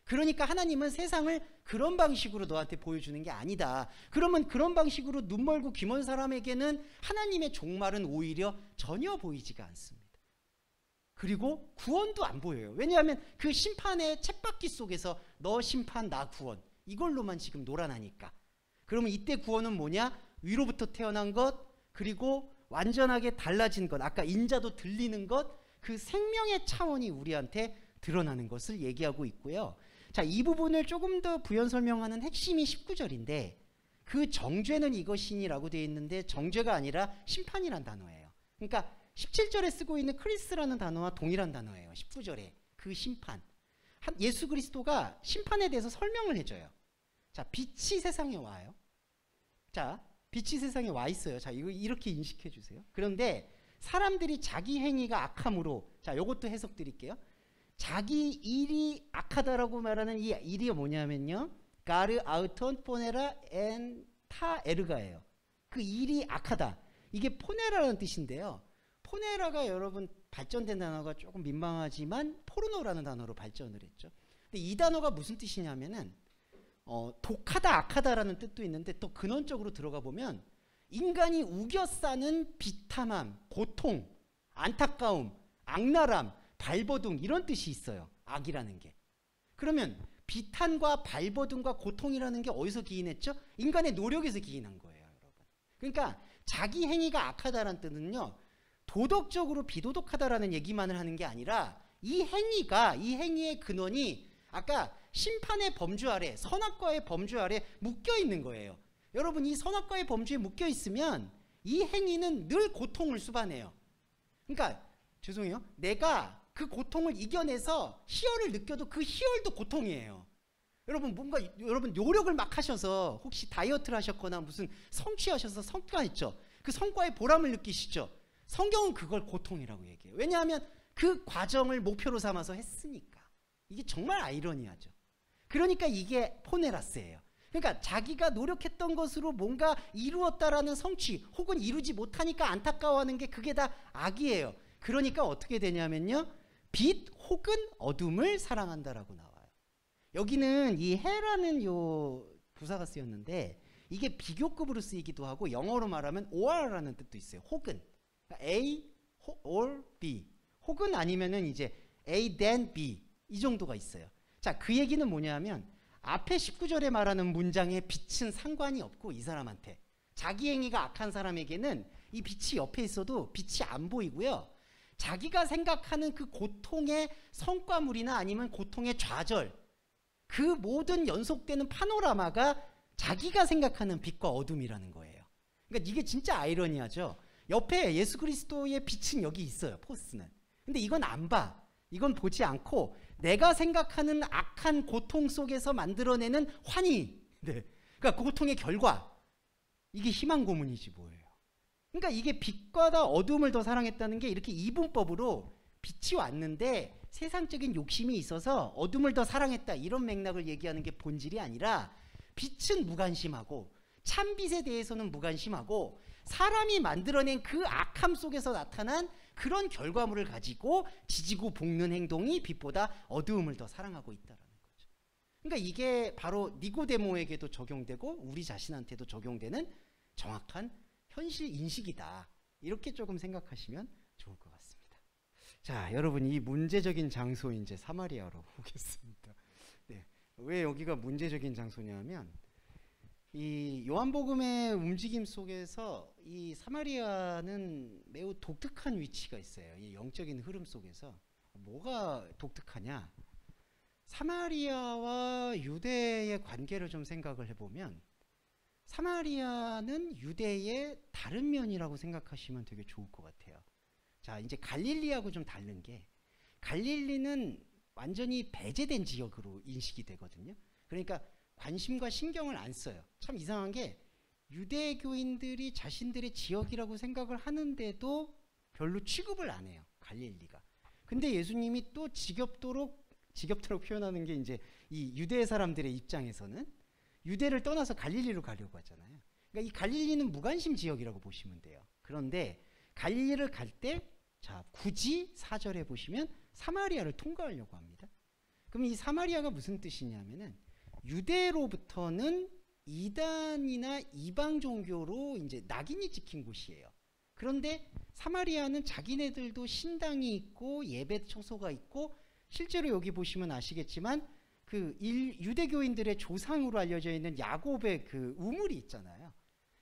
그러니까 하나님은 세상을 그런 방식으로 너한테 보여주는 게 아니다. 그러면 그런 방식으로 눈 멀고 귀 먼 사람에게는 하나님의 종말은 오히려 전혀 보이지가 않습니다. 그리고 구원도 안 보여요. 왜냐하면 그 심판의 쳇바퀴 속에서 너 심판 나 구원 이걸로만 지금 놀아나니까. 그러면 이때 구원은 뭐냐? 위로부터 태어난 것, 그리고 완전하게 달라진 것, 아까 인자도 들리는 것, 그 생명의 차원이 우리한테 드러나는 것을 얘기하고 있고요. 자, 이 부분을 조금 더 부연 설명하는 핵심이 19절인데 그 정죄는 이것이니라고 되어 있는데 정죄가 아니라 심판이란 단어예요. 그러니까 17절에 쓰고 있는 크리스라는 단어와 동일한 단어예요. 19절에 그 심판. 예수 그리스도가 심판에 대해서 설명을 해줘요. 자, 빛이 세상에 와요. 자, 빛이 세상에 와 있어요. 자, 이거 이렇게 인식해 주세요. 그런데 사람들이 자기 행위가 악함으로, 자, 이것도 해석 드릴게요. 자기 일이 악하다라고 말하는 이 일이 뭐냐면요, 가르 아우톤 포네라 엔 타 에르가예요. 그 일이 악하다. 이게 포네라라는 뜻인데요. 포네라가 여러분 발전된 단어가 조금 민망하지만 포르노라는 단어로 발전을 했죠. 근데 이 단어가 무슨 뜻이냐면은 독하다, 악하다라는 뜻도 있는데 또 근원적으로 들어가 보면 인간이 우겨 싸는 비참함, 고통, 안타까움, 악랄함, 발버둥 이런 뜻이 있어요. 악이라는 게. 그러면 비탄과 발버둥과 고통이라는 게 어디서 기인했죠? 인간의 노력에서 기인한 거예요, 여러분. 그러니까 자기 행위가 악하다라는 뜻은요, 도덕적으로 비도덕하다라는 얘기만을 하는 게 아니라 이 행위의 근원이 아까 심판의 범주 아래, 선악과의 범주 아래 묶여 있는 거예요. 여러분, 이 선악과의 범주에 묶여 있으면 이 행위는 늘 고통을 수반해요. 그러니까 죄송해요. 내가 그 고통을 이겨내서 희열을 느껴도 그 희열도 고통이에요. 여러분, 뭔가 여러분 노력을 막 하셔서 혹시 다이어트를 하셨거나 무슨 성취하셔서 성과했죠. 그 성과의 보람을 느끼시죠. 성경은 그걸 고통이라고 얘기해요. 왜냐하면 그 과정을 목표로 삼아서 했으니까. 이게 정말 아이러니하죠. 그러니까 이게 포네라스예요. 그러니까 자기가 노력했던 것으로 뭔가 이루었다라는 성취 혹은 이루지 못하니까 안타까워하는 게 그게 다 악이에요. 그러니까 어떻게 되냐면요, 빛 혹은 어둠을 사랑한다라고 나와요. 여기는 이 해라는 요 부사가 쓰였는데 이게 비교급으로 쓰이기도 하고 영어로 말하면 or라는 뜻도 있어요. 혹은 A or B, 혹은 아니면은 이제 A then B 이 정도가 있어요. 자, 그 얘기는 뭐냐면 앞에 19절에 말하는 문장에 빛은 상관이 없고 이 사람한테 자기 행위가 악한 사람에게는 이 빛이 옆에 있어도 빛이 안 보이고요. 자기가 생각하는 그 고통의 성과물이나 아니면 고통의 좌절, 그 모든 연속되는 파노라마가 자기가 생각하는 빛과 어둠이라는 거예요. 그러니까 이게 진짜 아이러니하죠. 옆에 예수 그리스도의 빛은 여기 있어요. 포스는. 근데 이건 안 봐. 이건 보지 않고 내가 생각하는 악한 고통 속에서 만들어내는 환희, 네. 그러니까 고통의 결과, 이게 희망 고문이지 뭐예요. 그러니까 이게 빛과 다 어둠을 더 사랑했다는 게 이렇게 이분법으로 빛이 왔는데 세상적인 욕심이 있어서 어둠을 더 사랑했다, 이런 맥락을 얘기하는 게 본질이 아니라, 빛은 무관심하고 참빛에 대해서는 무관심하고 사람이 만들어낸 그 악함 속에서 나타난 그런 결과물을 가지고 지지고 볶는 행동이 빛보다 어두움을 더 사랑하고 있다는 거죠. 그러니까 이게 바로 니고데모에게도 적용되고 우리 자신한테도 적용되는 정확한 현실 인식이다. 이렇게 조금 생각하시면 좋을 것 같습니다. 자, 여러분, 이 문제적인 장소 이제 사마리아로 오겠습니다. 네, 왜 여기가 문제적인 장소냐면 이 요한복음의 움직임 속에서 이 사마리아는 매우 독특한 위치가 있어요. 이 영적인 흐름 속에서. 뭐가 독특하냐? 사마리아와 유대의 관계를 좀 생각을 해보면 사마리아는 유대의 다른 면이라고 생각하시면 되게 좋을 것 같아요. 자, 이제 갈릴리하고 좀 다른 게, 갈릴리는 완전히 배제된 지역으로 인식이 되거든요. 그러니까 관심과 신경을 안 써요. 참 이상한 게 유대교인들이 자신들의 지역이라고 생각을 하는데도 별로 취급을 안 해요, 갈릴리가. 근데 예수님이 또 지겹도록 표현하는 게 이제 이 유대 사람들의 입장에서는 유대를 떠나서 갈릴리로 가려고 하잖아요. 그러니까 이 갈릴리는 무관심 지역이라고 보시면 돼요. 그런데 갈릴리를 갈 때, 자, 굳이 4절에 보시면 사마리아를 통과하려고 합니다. 그럼 이 사마리아가 무슨 뜻이냐면은 유대로부터는 이단이나 이방 종교로 이제 낙인이 찍힌 곳이에요. 그런데 사마리아는 자기네들도 신당이 있고 예배 처소가 있고, 실제로 여기 보시면 아시겠지만 그 유대교인들의 조상으로 알려져 있는 야곱의 그 우물이 있잖아요.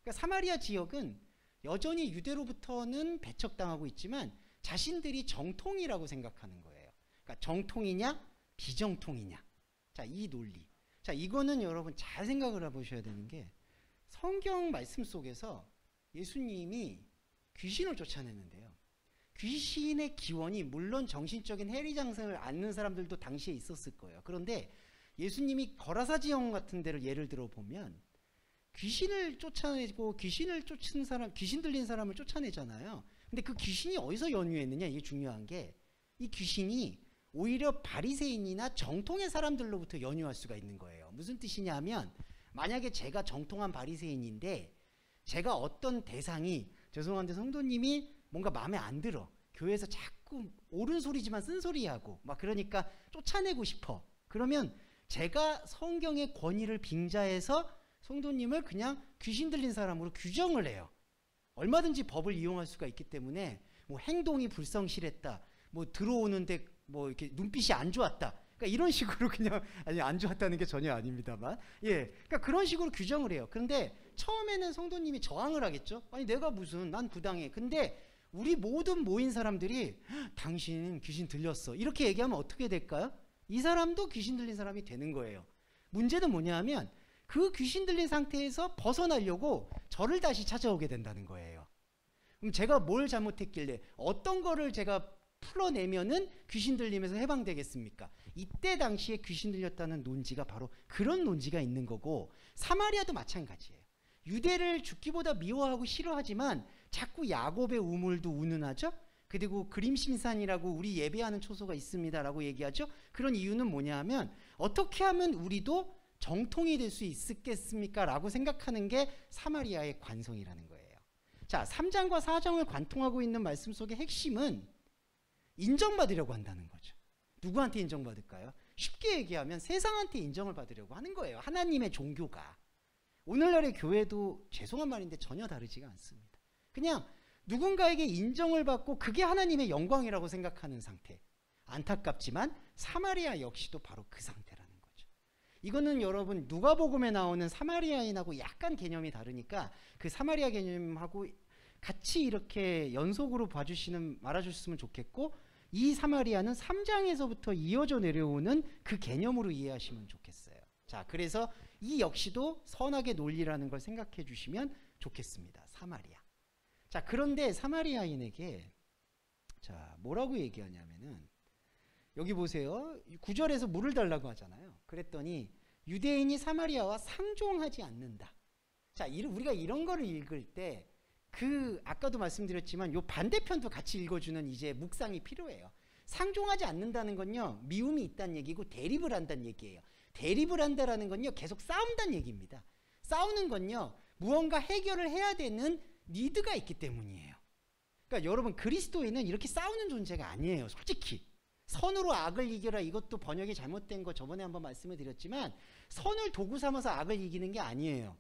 그러니까 사마리아 지역은 여전히 유대로부터는 배척당하고 있지만 자신들이 정통이라고 생각하는 거예요. 그러니까 정통이냐 비정통이냐. 자, 이 논리. 자, 이거는 여러분 잘 생각을 해보셔야 되는 게, 성경 말씀 속에서 예수님이 귀신을 쫓아내는데요. 귀신의 기원이 물론 정신적인 해리장생을 앓는 사람들도 당시에 있었을 거예요. 그런데 예수님이 거라사 지역 같은 데를 예를 들어 보면 귀신을 쫓아내고 귀신을 쫓은 사람, 귀신 들린 사람을 쫓아내잖아요. 근데 그 귀신이 어디서 연유했느냐, 이게 중요한 게, 이 귀신이 오히려 바리새인이나 정통의 사람들로부터 연유할 수가 있는 거예요. 무슨 뜻이냐면, 만약에 제가 정통한 바리새인인데 제가 어떤 대상이, 죄송한데 성도님이 뭔가 마음에 안 들어, 교회에서 자꾸 옳은 소리지만 쓴소리하고 막 그러니까 쫓아내고 싶어, 그러면 제가 성경의 권위를 빙자해서 성도님을 그냥 귀신 들린 사람으로 규정을 해요. 얼마든지 법을 이용할 수가 있기 때문에, 뭐 행동이 불성실했다, 뭐 들어오는데 뭐 이렇게 눈빛이 안 좋았다, 그러니까 이런 식으로 그냥, 아니 안 좋았다는 게 전혀 아닙니다만, 예, 그러니까 그런 식으로 규정을 해요. 그런데 처음에는 성도님이 저항을 하겠죠. 아니 내가 무슨, 난 부당해. 근데 우리 모든 모인 사람들이 당신 귀신 들렸어 이렇게 얘기하면 어떻게 될까요? 이 사람도 귀신 들린 사람이 되는 거예요. 문제는 뭐냐면 그 귀신 들린 상태에서 벗어나려고 저를 다시 찾아오게 된다는 거예요. 그럼 제가 뭘 잘못했길래, 어떤 거를 제가 풀어내면은 귀신 들림에서 해방되겠습니까? 이때 당시에 귀신 들렸다는 논지가 바로 그런 논지가 있는 거고, 사마리아도 마찬가지예요. 유대를 죽기보다 미워하고 싫어하지만 자꾸 야곱의 우물도 운운하죠. 그리고 그림심산이라고 우리 예배하는 초소가 있습니다라고 얘기하죠. 그런 이유는 뭐냐 하면, 어떻게 하면 우리도 정통이 될 수 있겠습니까? 라고 생각하는 게 사마리아의 관성이라는 거예요. 자, 3장과 4장을 관통하고 있는 말씀 속의 핵심은 인정받으려고 한다는 거죠. 누구한테 인정받을까요? 쉽게 얘기하면 세상한테 인정을 받으려고 하는 거예요. 하나님의 종교가. 오늘날의 교회도 죄송한 말인데 전혀 다르지가 않습니다. 그냥 누군가에게 인정을 받고 그게 하나님의 영광이라고 생각하는 상태. 안타깝지만 사마리아 역시도 바로 그 상태라는 거죠. 이거는 여러분 누가복음에 나오는 사마리아인하고 약간 개념이 다르니까 그 사마리아 개념하고 같이 이렇게 연속으로 말아주셨으면 좋겠고, 이 사마리아는 3장에서부터 이어져 내려오는 그 개념으로 이해하시면 좋겠어요. 자, 그래서 이 역시도 선악의 논리라는 걸 생각해 주시면 좋겠습니다. 사마리아. 자, 그런데 사마리아인에게 자, 뭐라고 얘기하냐면은, 여기 보세요. 9절에서 물을 달라고 하잖아요. 그랬더니 유대인이 사마리아와 상종하지 않는다. 자, 우리가 이런 거를 읽을 때 아까도 말씀드렸지만 요 반대편도 같이 읽어주는 이제 묵상이 필요해요. 상종하지 않는다는 건요, 미움이 있다는 얘기고 대립을 한다는 얘기예요. 대립을 한다라는 건요, 계속 싸운다는 얘기입니다. 싸우는 건요, 무언가 해결을 해야 되는 니드가 있기 때문이에요. 그러니까 여러분, 그리스도인은 이렇게 싸우는 존재가 아니에요. 솔직히. 선으로 악을 이겨라, 이것도 번역이 잘못된 거 저번에 한번 말씀을 드렸지만, 선을 도구 삼아서 악을 이기는 게 아니에요.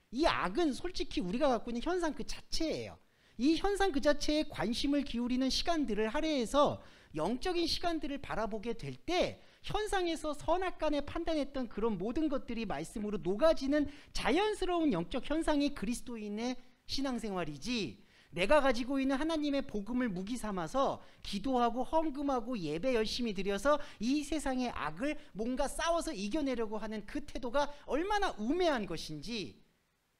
이 악은 솔직히 우리가 갖고 있는 현상 그 자체예요. 이 현상 그 자체에 관심을 기울이는 시간들을 할애해서 영적인 시간들을 바라보게 될 때 현상에서 선악간에 판단했던 그런 모든 것들이 말씀으로 녹아지는 자연스러운 영적 현상이 그리스도인의 신앙생활이지, 내가 가지고 있는 하나님의 복음을 무기 삼아서 기도하고 헌금하고 예배 열심히 드려서 이 세상의 악을 뭔가 싸워서 이겨내려고 하는 그 태도가 얼마나 우매한 것인지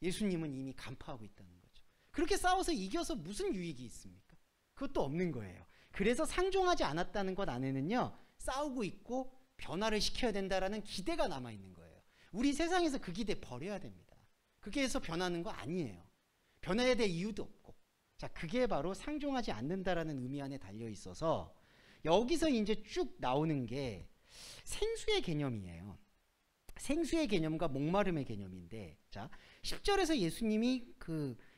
예수님은 이미 간파하고 있다는 거죠. 그렇게 싸워서 이겨서 무슨 유익이 있습니까? 그것도 없는 거예요. 그래서 상종하지 않았다는 것 안에는요, 싸우고 있고 변화를 시켜야 된다라는 기대가 남아있는 거예요. 우리 세상에서 그 기대 버려야 됩니다. 그게 해서 변하는 거 아니에요. 변해야 될 이유도 없고. 자, 그게 바로 상종하지 않는다라는 의미 안에 달려 있어서 여기서 이제 쭉 나오는 게 생수의 개념이에요. 생수의 개념과 목마름의 개념인데, 자, 10절에서 예수님이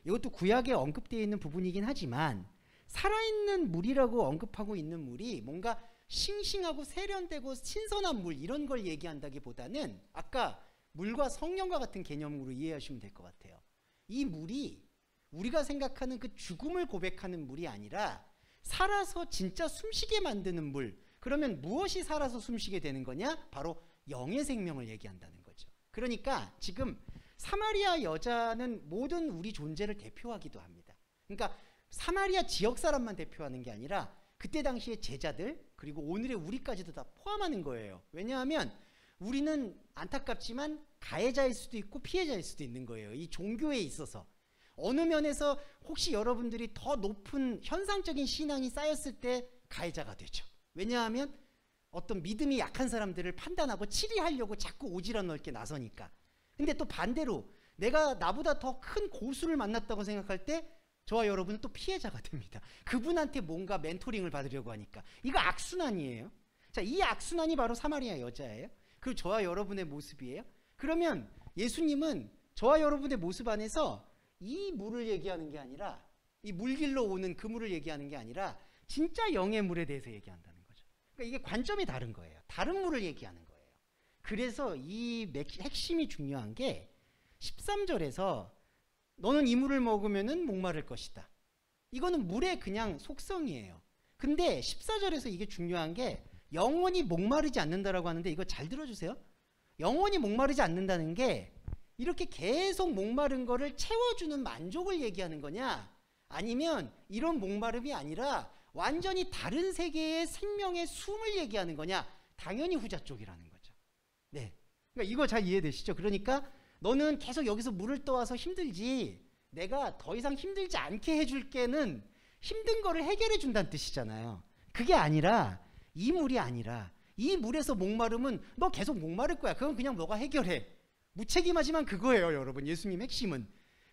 이것도 구약에 언급되어 있는 부분이긴 하지만, 살아있는 물이라고 언급하고 있는 물이 뭔가 싱싱하고 세련되고 신선한 물, 이런 걸 얘기한다기보다는 아까 물과 성령과 같은 개념으로 이해하시면 될 것 같아요. 이 물이 우리가 생각하는 그 죽음을 고백하는 물이 아니라 살아서 진짜 숨쉬게 만드는 물. 그러면 무엇이 살아서 숨쉬게 되는 거냐? 바로 영의 생명을 얘기한다는 거죠. 그러니까 지금 사마리아 여자는 모든 우리 존재를 대표하기도 합니다. 그러니까 사마리아 지역 사람만 대표하는 게 아니라 그때 당시의 제자들, 그리고 오늘의 우리까지도 다 포함하는 거예요. 왜냐하면 우리는 안타깝지만 가해자일 수도 있고 피해자일 수도 있는 거예요. 이 종교에 있어서. 어느 면에서 혹시 여러분들이 더 높은 현상적인 신앙이 쌓였을 때 가해자가 되죠. 왜냐하면 어떤 믿음이 약한 사람들을 판단하고 치리하려고 자꾸 오지랖 넓게 나서니까. 근데 또 반대로 내가 나보다 더 큰 고수를 만났다고 생각할 때 저와 여러분은 또 피해자가 됩니다. 그분한테 뭔가 멘토링을 받으려고 하니까. 이거 악순환이에요. 자, 이 악순환이 바로 사마리아 여자예요. 그리고 저와 여러분의 모습이에요. 그러면 예수님은 저와 여러분의 모습 안에서 이 물을 얘기하는 게 아니라, 이 물길로 오는 그 물을 얘기하는 게 아니라 진짜 영의 물에 대해서 얘기한다는 거죠. 그러니까 이게 관점이 다른 거예요. 다른 물을 얘기하는 거예요. 그래서 이 핵심이 중요한 게 13절에서 너는 이 물을 먹으면은 목마를 것이다. 이거는 물의 그냥 속성이에요. 근데 14절에서 이게 중요한 게 영원히 목마르지 않는다라고 하는데, 이거 잘 들어주세요. 영원히 목마르지 않는다는 게 이렇게 계속 목마른 거를 채워주는 만족을 얘기하는 거냐, 아니면 이런 목마름이 아니라 완전히 다른 세계의 생명의 숨을 얘기하는 거냐? 당연히 후자 쪽이라는 거죠. 네, 그러니까 이거 잘 이해되시죠? 그러니까 너는 계속 여기서 물을 떠와서 힘들지, 내가 더 이상 힘들지 않게 해줄게는 힘든 거를 해결해 준다는 뜻이잖아요. 그게 아니라, 이 물이 아니라 이 물에서 목마름은 너 계속 목마를 거야. 그건 그냥 너가 해결해. 무책임하지만 그거예요, 여러분. 예수님 핵심은.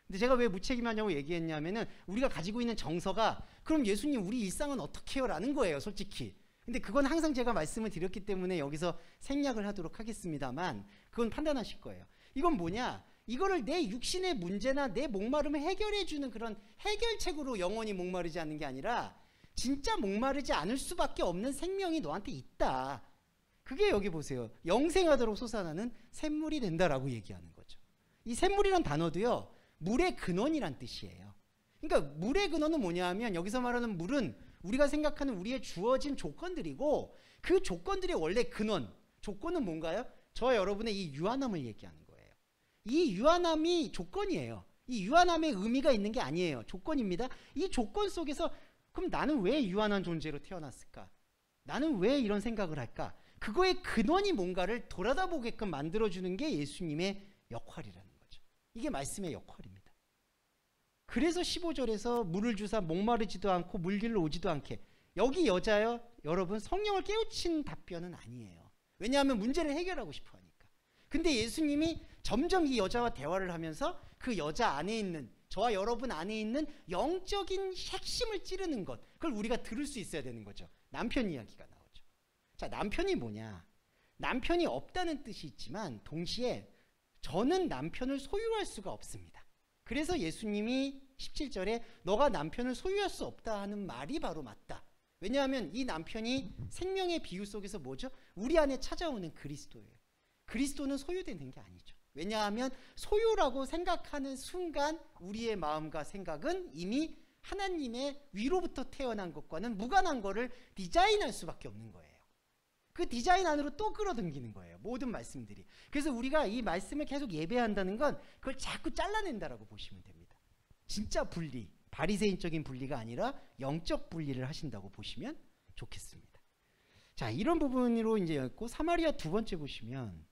근데 제가 왜 무책임하냐고 얘기했냐면은 우리가 가지고 있는 정서가 그럼 예수님 우리 일상은 어떻게 해요? 라는 거예요, 솔직히. 근데 그건 항상 제가 말씀을 드렸기 때문에 여기서 생략을 하도록 하겠습니다만, 그건 판단하실 거예요. 이건 뭐냐? 이거를 내 육신의 문제나 내 목마름을 해결해 주는 그런 해결책으로 영원히 목마르지 않는 게 아니라 진짜 목마르지 않을 수밖에 없는 생명이 너한테 있다. 그게 여기 보세요. 영생하도록 솟아나는 샘물이 된다라고 얘기하는 거죠. 이 샘물이란 단어도요, 물의 근원이란 뜻이에요. 그러니까 물의 근원은 뭐냐 하면, 여기서 말하는 물은 우리가 생각하는 우리의 주어진 조건들이고, 그 조건들의 원래 근원, 조건은 뭔가요? 저와 여러분의 이 유한함을 얘기하는 거예요. 이 유한함이 조건이에요. 이 유한함의 의미가 있는 게 아니에요. 조건입니다. 이 조건 속에서 그럼 나는 왜 유한한 존재로 태어났을까? 나는 왜 이런 생각을 할까? 그거의 근원이 뭔가를 돌아다 보게끔 만들어주는 게 예수님의 역할이라는 거죠. 이게 말씀의 역할입니다. 그래서 15절에서 물을 주사 목마르지도 않고 물길로 오지도 않게, 여기 여자요, 여러분 성령을 깨우친 답변은 아니에요. 왜냐하면 문제를 해결하고 싶어 하니까. 근데 예수님이 점점 이 여자와 대화를 하면서 그 여자 안에 있는, 저와 여러분 안에 있는 영적인 핵심을 찌르는 것, 그걸 우리가 들을 수 있어야 되는 거죠. 남편 이야기가 나오죠. 자, 남편이 뭐냐? 남편이 없다는 뜻이 있지만 동시에 저는 남편을 소유할 수가 없습니다. 그래서 예수님이 17절에 너가 남편을 소유할 수 없다 하는 말이 바로 맞다. 왜냐하면 이 남편이 생명의 비유 속에서 뭐죠? 우리 안에 찾아오는 그리스도예요. 그리스도는 소유되는 게 아니죠. 왜냐하면 소유라고 생각하는 순간 우리의 마음과 생각은 이미 하나님의 위로부터 태어난 것과는 무관한 거를 디자인할 수밖에 없는 거예요. 그 디자인 안으로 또 끌어당기는 거예요. 모든 말씀들이. 그래서 우리가 이 말씀을 계속 예배한다는 건 그걸 자꾸 잘라낸다라고 보시면 됩니다. 진짜 분리, 바리새인적인 분리가 아니라 영적 분리를 하신다고 보시면 좋겠습니다. 자, 이런 부분으로 이제 였고, 사마리아 두 번째 보시면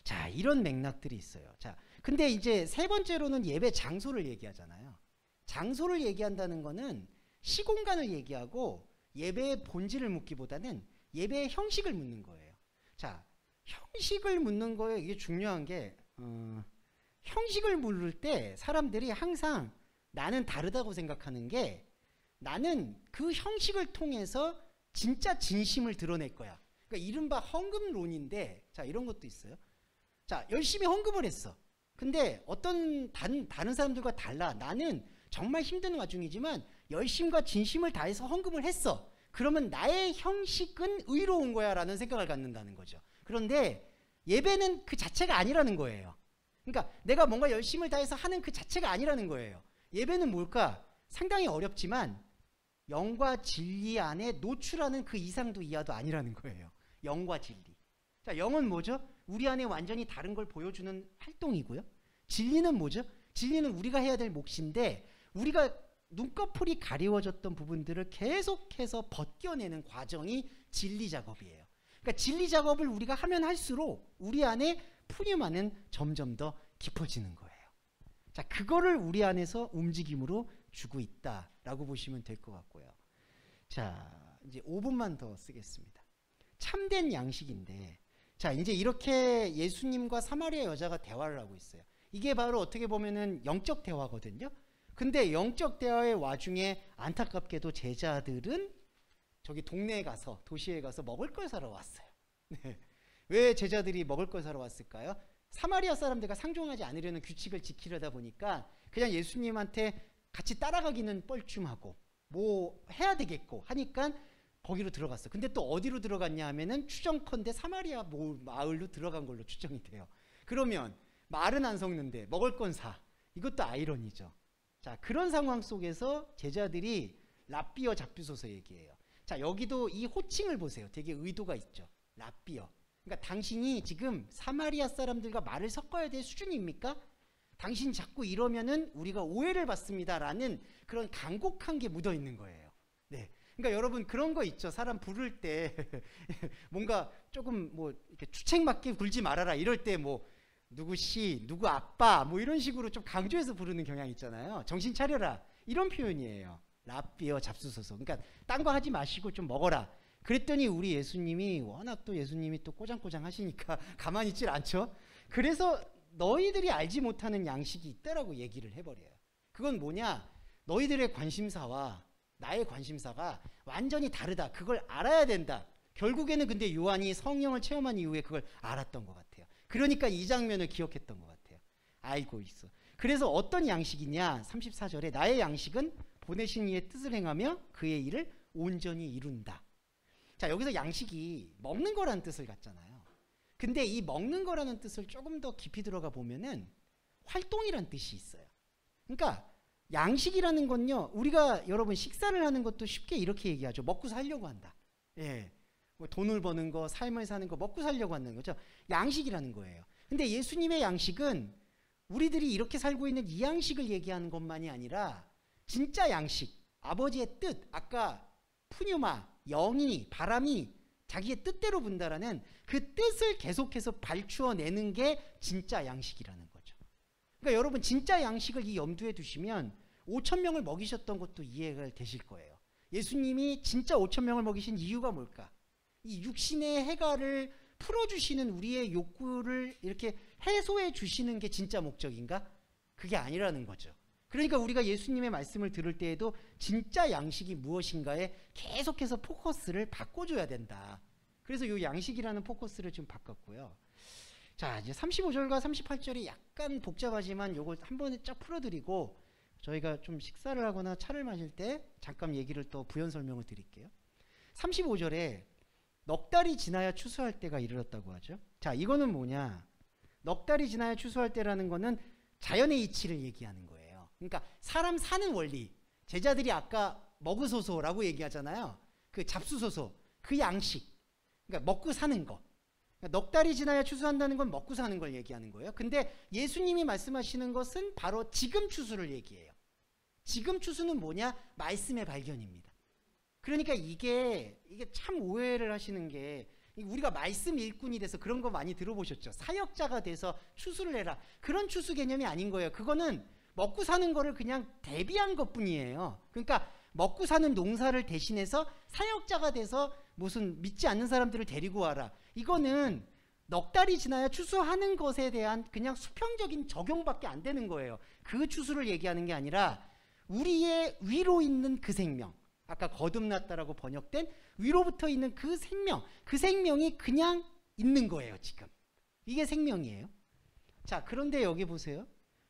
자, 이런 맥락들이 있어요. 자, 근데 이제 세 번째로는 예배 장소를 얘기하잖아요. 장소를 얘기한다는 거는 시공간을 얘기하고 예배의 본질을 묻기보다는 예배의 형식을 묻는 거예요. 자, 형식을 묻는 거에 이게 중요한 게 형식을 물을 때 사람들이 항상 나는 다르다고 생각하는 게, 나는 그 형식을 통해서 진짜 진심을 드러낼 거야. 그러니까 이른바 헌금론인데, 자, 이런 것도 있어요. 자, 열심히 헌금을 했어. 근데 어떤 다른 사람들과 달라. 나는 정말 힘든 와중이지만 열심과 진심을 다해서 헌금을 했어. 그러면 나의 형식은 의로운 거야 라는 생각을 갖는다는 거죠. 그런데 예배는 그 자체가 아니라는 거예요. 그러니까 내가 뭔가 열심을 다해서 하는 그 자체가 아니라는 거예요. 예배는 뭘까? 상당히 어렵지만 영과 진리 안에 노출하는 그 이상도 이하도 아니라는 거예요. 영과 진리. 자, 영은 뭐죠? 우리 안에 완전히 다른 걸 보여주는 활동이고요. 진리는 뭐죠? 진리는 우리가 해야 될 몫인데, 우리가 눈꺼풀이 가리워졌던 부분들을 계속해서 벗겨내는 과정이 진리 작업이에요. 그러니까 진리 작업을 우리가 하면 할수록 우리 안에 푸념하는 점점 더 깊어지는 거예요. 자, 그거를 우리 안에서 움직임으로 주고 있다라고 보시면 될 것 같고요. 자, 이제 5분만 더 쓰겠습니다. 참된 양식인데, 자, 이제 이렇게 예수님과 사마리아 여자가 대화를 하고 있어요. 이게 바로 어떻게 보면은 영적 대화거든요. 근데 영적 대화의 와중에 안타깝게도 제자들은 저기 동네에 가서, 도시에 가서 먹을 걸 사러 왔어요. 네. 왜 제자들이 먹을 걸 사러 왔을까요? 사마리아 사람들과 상종하지 않으려는 규칙을 지키려다 보니까 그냥 예수님한테 같이 따라가기는 뻘쭘하고 뭐 해야 되겠고 하니까 거기로 들어갔어. 근데 또 어디로 들어갔냐 하면은 추정컨대 사마리아 마을로 들어간 걸로 추정이 돼요. 그러면 말은 안 섞는데 먹을 건 사. 이것도 아이러니죠. 자, 그런 상황 속에서 제자들이 랍비어 잡히소서 얘기해요. 자, 여기도 이 호칭을 보세요. 되게 의도가 있죠. 랍비어. 그러니까 당신이 지금 사마리아 사람들과 말을 섞어야 될 수준입니까? 당신 자꾸 이러면은 우리가 오해를 받습니다라는 그런 간곡한 게 묻어 있는 거예요. 네. 그러니까 여러분 그런 거 있죠. 사람 부를 때 뭔가 조금 뭐 이렇게 추책맞게 굴지 말아라 이럴 때 뭐 누구 씨, 누구 아빠 뭐 이런 식으로 좀 강조해서 부르는 경향이 있잖아요. 정신 차려라 이런 표현이에요. 랍비어 잡수소서. 그러니까 딴 거 하지 마시고 좀 먹어라. 그랬더니 우리 예수님이 워낙 또 예수님이 또 꼬장꼬장 하시니까 가만히 있질 않죠. 그래서 너희들이 알지 못하는 양식이 있다라고 얘기를 해버려요. 그건 뭐냐? 너희들의 관심사와 나의 관심사가 완전히 다르다. 그걸 알아야 된다. 결국에는 근데 요한이 성령을 체험한 이후에 그걸 알았던 것 같아요. 그러니까 이 장면을 기억했던 것 같아요. 알고 있어. 그래서 어떤 양식이냐? 34절에 나의 양식은 보내신 이의 뜻을 행하며 그의 일을 온전히 이룬다. 자, 여기서 양식이 먹는 거라는 뜻을 갖잖아요. 근데 이 먹는 거라는 뜻을 조금 더 깊이 들어가 보면은 활동이란 뜻이 있어요. 그러니까 양식이라는 건요, 우리가 여러분 식사를 하는 것도 쉽게 이렇게 얘기하죠. 먹고 살려고 한다. 예. 뭐 돈을 버는 거, 삶을 사는 거, 먹고 살려고 하는 거죠. 양식이라는 거예요. 근데 예수님의 양식은 우리들이 이렇게 살고 있는 이 양식을 얘기하는 것만이 아니라 진짜 양식, 아버지의 뜻, 아까 푸뉴마, 영이, 바람이 자기의 뜻대로 분다라는 그 뜻을 계속해서 발추어내는 게 진짜 양식이라는 거죠. 그러니까 여러분 진짜 양식을 이 염두에 두시면 5,000명을 먹이셨던 것도 이해가 되실 거예요. 예수님이 진짜 5,000명을 먹이신 이유가 뭘까? 이 육신의 해갈을 풀어주시는 우리의 욕구를 이렇게 해소해 주시는 게 진짜 목적인가? 그게 아니라는 거죠. 그러니까 우리가 예수님의 말씀을 들을 때에도 진짜 양식이 무엇인가에 계속해서 포커스를 바꿔줘야 된다. 그래서 이 양식이라는 포커스를 좀 바꿨고요. 자, 이제 35절과 38절이 약간 복잡하지만 요걸 한 번에 쫙 풀어드리고 저희가 좀 식사를 하거나 차를 마실 때 잠깐 얘기를 또 부연 설명을 드릴게요. 35절에 넉 달이 지나야 추수할 때가 이르렀다고 하죠. 자, 이거는 뭐냐? 넉 달이 지나야 추수할 때라는 거는 자연의 이치를 얘기하는 거예요. 그러니까 사람 사는 원리. 제자들이 아까 먹으소서라고 얘기하잖아요. 그 잡수소서, 그 양식. 그러니까 먹고 사는 거. 그러니까 넉 달이 지나야 추수한다는 건 먹고 사는 걸 얘기하는 거예요. 근데 예수님이 말씀하시는 것은 바로 지금 추수를 얘기해요. 지금 추수는 뭐냐? 말씀의 발견입니다. 그러니까 이게 참 오해를 하시는 게 우리가 말씀 일꾼이 돼서 그런 거 많이 들어보셨죠? 사역자가 돼서 추수를 해라. 그런 추수 개념이 아닌 거예요. 그거는 먹고 사는 거를 그냥 대비한 것뿐이에요. 그러니까 먹고 사는 농사를 대신해서 사역자가 돼서 무슨 믿지 않는 사람들을 데리고 와라. 이거는 넉 달이 지나야 추수하는 것에 대한 그냥 수평적인 적용밖에 안 되는 거예요. 그 추수를 얘기하는 게 아니라 우리의 위로 있는 그 생명, 아까 거듭났다라고 번역된 위로부터 있는 그 생명, 그 생명이 그냥 있는 거예요. 지금 이게 생명이에요. 자, 그런데 여기 보세요.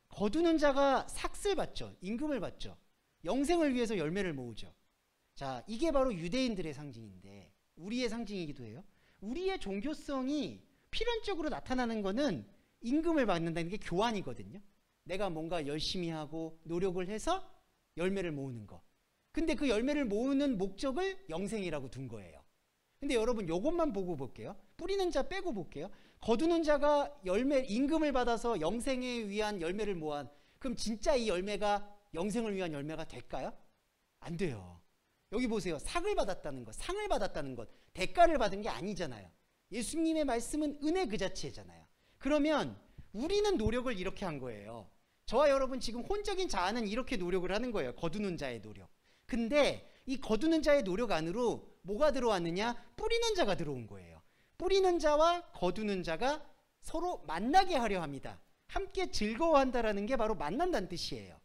거두는 자가 삭슬 받죠. 임금을 받죠. 영생을 위해서 열매를 모으죠. 자, 이게 바로 유대인들의 상징인데 우리의 상징이기도 해요. 우리의 종교성이 필연적으로 나타나는 거는 임금을 받는다는 게 교환이거든요. 내가 뭔가 열심히 하고 노력을 해서 열매를 모으는 거. 근데 그 열매를 모으는 목적을 영생이라고 둔 거예요. 근데 여러분 요것만 보고 볼게요. 뿌리는 자 빼고 볼게요. 거두는 자가 임금을 받아서 영생에 위한 열매를 모아. 그럼 진짜 이 열매가 영생을 위한 열매가 될까요? 안 돼요. 여기 보세요. 상을 받았다는 것, 상을 받았다는 것, 대가를 받은 게 아니잖아요. 예수님의 말씀은 은혜 그 자체잖아요. 그러면 우리는 노력을 이렇게 한 거예요. 저와 여러분 지금 혼적인 자아는 이렇게 노력을 하는 거예요. 거두는 자의 노력. 근데 이 거두는 자의 노력 안으로 뭐가 들어왔느냐? 뿌리는 자가 들어온 거예요. 뿌리는 자와 거두는 자가 서로 만나게 하려 합니다. 함께 즐거워한다라는 게 바로 만난다는 뜻이에요.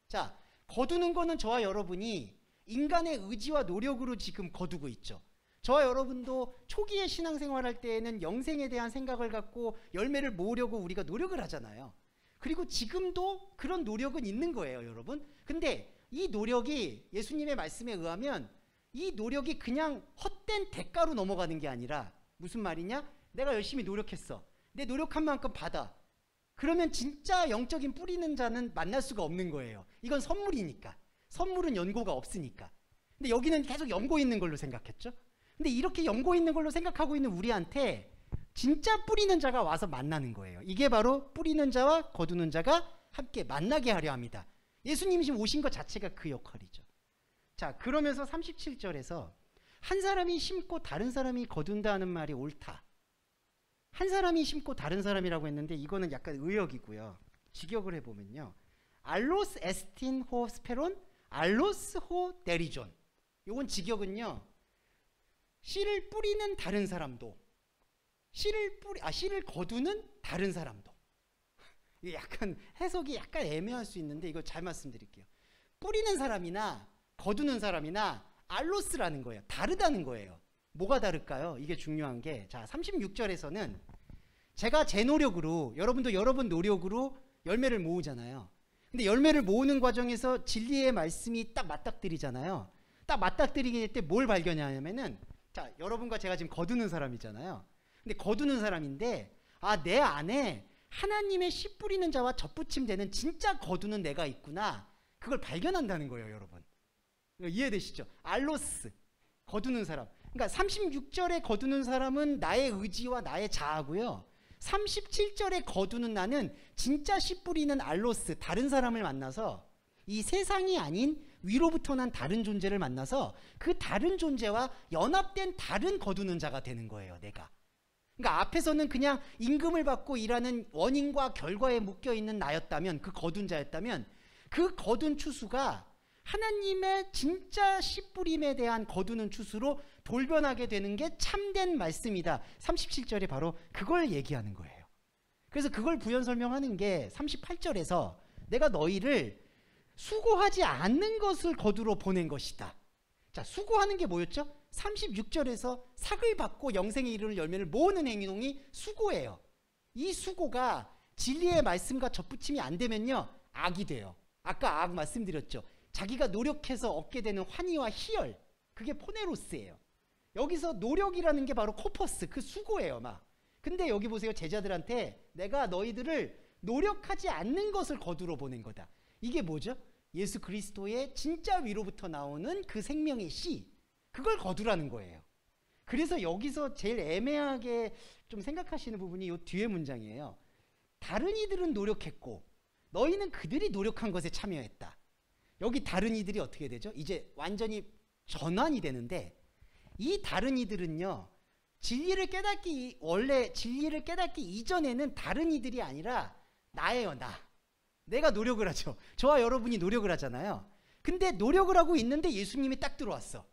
자, 거두는 거는 저와 여러분이 인간의 의지와 노력으로 지금 거두고 있죠. 저와 여러분도 초기에 신앙생활할 때에는 영생에 대한 생각을 갖고 열매를 모으려고 우리가 노력을 하잖아요. 그리고 지금도 그런 노력은 있는 거예요, 여러분. 근데 이 노력이 예수님의 말씀에 의하면 이 노력이 그냥 헛된 대가로 넘어가는 게 아니라 무슨 말이냐? 내가 열심히 노력했어. 내 노력한 만큼 받아. 그러면 진짜 영적인 뿌리는 자는 만날 수가 없는 거예요. 이건 선물이니까. 선물은 연고가 없으니까. 근데 여기는 계속 연고 있는 걸로 생각했죠. 근데 이렇게 연고 있는 걸로 생각하고 있는 우리한테 진짜 뿌리는 자가 와서 만나는 거예요. 이게 바로 뿌리는 자와 거두는 자가 함께 만나게 하려 합니다. 예수님이 지금 오신 것 자체가 그 역할이죠. 자, 그러면서 37절에서 한 사람이 심고 다른 사람이 거둔다는 말이 옳다. 한 사람이 심고 다른 사람이라고 했는데 이거는 약간 의역이고요. 직역을 해보면요. 알로스 에스틴 호 스페론 알로스 호 데리존. 이건 직역은요. 씨를 뿌리는 다른 사람도 씨를 거두는 다른 사람도. 이게 약간 해석이 약간 애매할 수 있는데 이거 잘 말씀드릴게요. 뿌리는 사람이나 거두는 사람이나 알로스라는 거예요. 다르다는 거예요. 뭐가 다를까요? 이게 중요한 게, 자, 36절에서는 제가 제 노력으로, 여러분도 여러분 노력으로 열매를 모으잖아요. 근데 열매를 모으는 과정에서 진리의 말씀이 딱 맞닥뜨리잖아요. 딱 맞닥뜨리게 될 때 뭘 발견하냐면은, 자, 여러분과 제가 지금 거두는 사람이잖아요. 근데 거두는 사람인데, 아, 내 안에 하나님의 씨 뿌리는 자와 접붙임되는 진짜 거두는 내가 있구나. 그걸 발견한다는 거예요, 여러분. 이해되시죠? 알로스, 거두는 사람. 그러니까 36절에 거두는 사람은 나의 의지와 나의 자아고요. 37절에 거두는 나는 진짜 씨 뿌리는 알로스, 다른 사람을 만나서 이 세상이 아닌 위로부터 난 다른 존재를 만나서 그 다른 존재와 연합된 다른 거두는 자가 되는 거예요, 내가. 그러니까 앞에서는 그냥 임금을 받고 일하는 원인과 결과에 묶여있는 나였다면, 그 거둔 자였다면, 그 거둔 추수가 하나님의 진짜 씨 뿌림에 대한 거두는 추수로 돌변하게 되는 게 참된 말씀이다. 37절에 바로 그걸 얘기하는 거예요. 그래서 그걸 부연 설명하는 게 38절에서 내가 너희를 수고하지 않는 것을 거두러 보낸 것이다. 자, 수고하는 게 뭐였죠? 36절에서 삭을 받고 영생의 이름을 열매를 모으는 행동이 수고예요. 이 수고가 진리의 말씀과 접붙임이 안 되면요, 악이 돼요. 아까 악 말씀드렸죠. 자기가 노력해서 얻게 되는 환희와 희열, 그게 포네로스예요. 여기서 노력이라는 게 바로 코퍼스, 그 수고예요, 막. 근데 여기 보세요. 제자들한테 내가 너희들을 노력하지 않는 것을 거두러 보낸 거다. 이게 뭐죠? 예수 그리스도의 진짜 위로부터 나오는 그 생명의 씨, 그걸 거두라는 거예요. 그래서 여기서 제일 애매하게 좀 생각하시는 부분이 이 뒤에 문장이에요. 다른 이들은 노력했고 너희는 그들이 노력한 것에 참여했다. 여기 다른 이들이 어떻게 되죠? 이제 완전히 전환이 되는데, 이 다른 이들은요, 진리를 깨닫기, 원래 진리를 깨닫기 이전에는 다른 이들이 아니라 나예요, 나. 내가 노력을 하죠. 저와 여러분이 노력을 하잖아요. 근데 노력을 하고 있는데 예수님이 딱 들어왔어.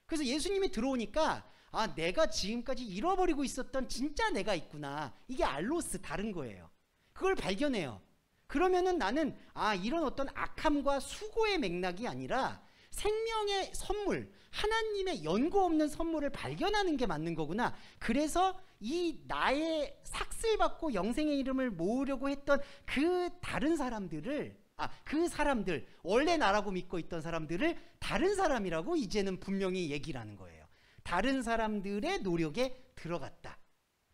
그래서 예수님이 들어오니까 아, 내가 지금까지 잃어버리고 있었던 진짜 내가 있구나. 이게 알로스, 다른 거예요. 그걸 발견해요. 그러면은 나는 아, 이런 어떤 악함과 수고의 맥락이 아니라 생명의 선물, 하나님의 연고 없는 선물을 발견하는 게 맞는 거구나. 그래서 이 나의 삭슬 받고 영생의 이름을 모으려고 했던 그 다른 사람들을, 그 사람들, 원래 나라고 믿고 있던 사람들을 다른 사람이라고 이제는 분명히 얘기를 하는 거예요. 다른 사람들의 노력에 들어갔다.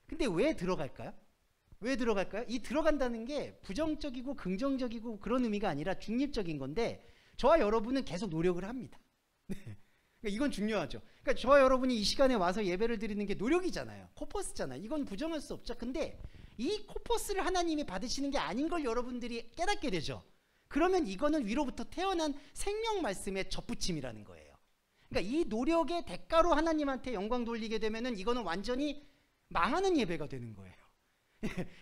근데 왜 들어갈까요? 왜 들어갈까요? 이 들어간다는 게 부정적이고 긍정적이고 그런 의미가 아니라 중립적인 건데, 저와 여러분은 계속 노력을 합니다. 그러니까 이건 중요하죠. 그러니까 저와 여러분이 이 시간에 와서 예배를 드리는 게 노력이잖아요. 코퍼스잖아요. 이건 부정할 수 없죠. 근데 이 코퍼스를 하나님이 받으시는 게 아닌 걸 여러분들이 깨닫게 되죠. 그러면 이거는 위로부터 태어난 생명 말씀의 접붙임이라는 거예요. 그러니까 이 노력의 대가로 하나님한테 영광 돌리게 되면은 이거는 완전히 망하는 예배가 되는 거예요.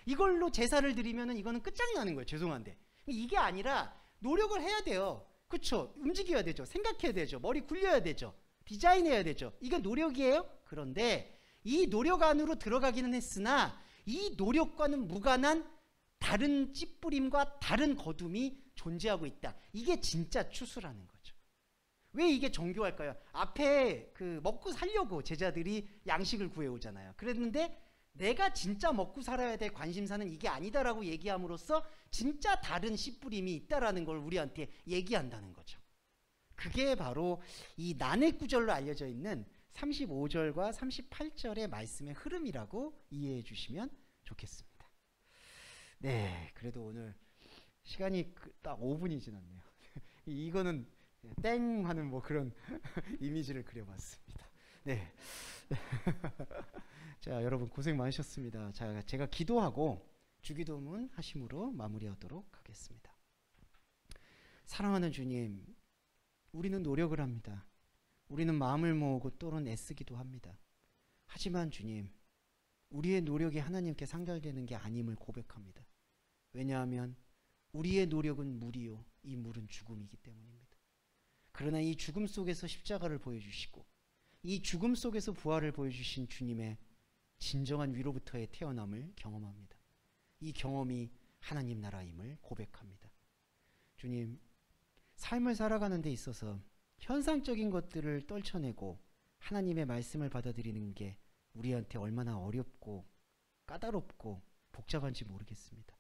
이걸로 제사를 드리면은 이거는 끝장나는 거예요. 죄송한데. 이게 아니라 노력을 해야 돼요. 그렇죠? 움직여야 되죠. 생각해야 되죠. 머리 굴려야 되죠. 디자인해야 되죠. 이게 노력이에요? 그런데 이 노력 안으로 들어가기는 했으나 이 노력과는 무관한 다른 찌뿌림과 다른 거둠이 존재하고 있다. 이게 진짜 추수라는 거죠. 왜 이게 정교할까요? 앞에 그 먹고 살려고 제자들이 양식을 구해오잖아요. 그랬는데 내가 진짜 먹고 살아야 될 관심사는 이게 아니다라고 얘기함으로써 진짜 다른 씨뿌림이 있다라는 걸 우리한테 얘기한다는 거죠. 그게 바로 이 난해 구절로 알려져 있는 35절과 38절의 말씀의 흐름이라고 이해해 주시면 좋겠습니다. 네, 그래도 오늘 시간이 딱 5분이 지났네요. 이거는 땡 하는 뭐 그런 이미지를 그려봤습니다. 네. 자, 여러분 고생 많으셨습니다. 자, 제가 기도하고 주기도문 하심으로 마무리하도록 하겠습니다. 사랑하는 주님, 우리는 노력을 합니다. 우리는 마음을 모으고 또는 애쓰기도 합니다. 하지만 주님, 우리의 노력이 하나님께 상달되는 게 아님을 고백합니다. 왜냐하면 우리의 노력은 물이요, 이 물은 죽음이기 때문입니다. 그러나 이 죽음 속에서 십자가를 보여주시고 이 죽음 속에서 부활을 보여주신 주님의 진정한 위로부터의 태어남을 경험합니다. 이 경험이 하나님 나라임을 고백합니다. 주님, 삶을 살아가는 데 있어서 현상적인 것들을 떨쳐내고 하나님의 말씀을 받아들이는 게 우리한테 얼마나 어렵고 까다롭고 복잡한지 모르겠습니다.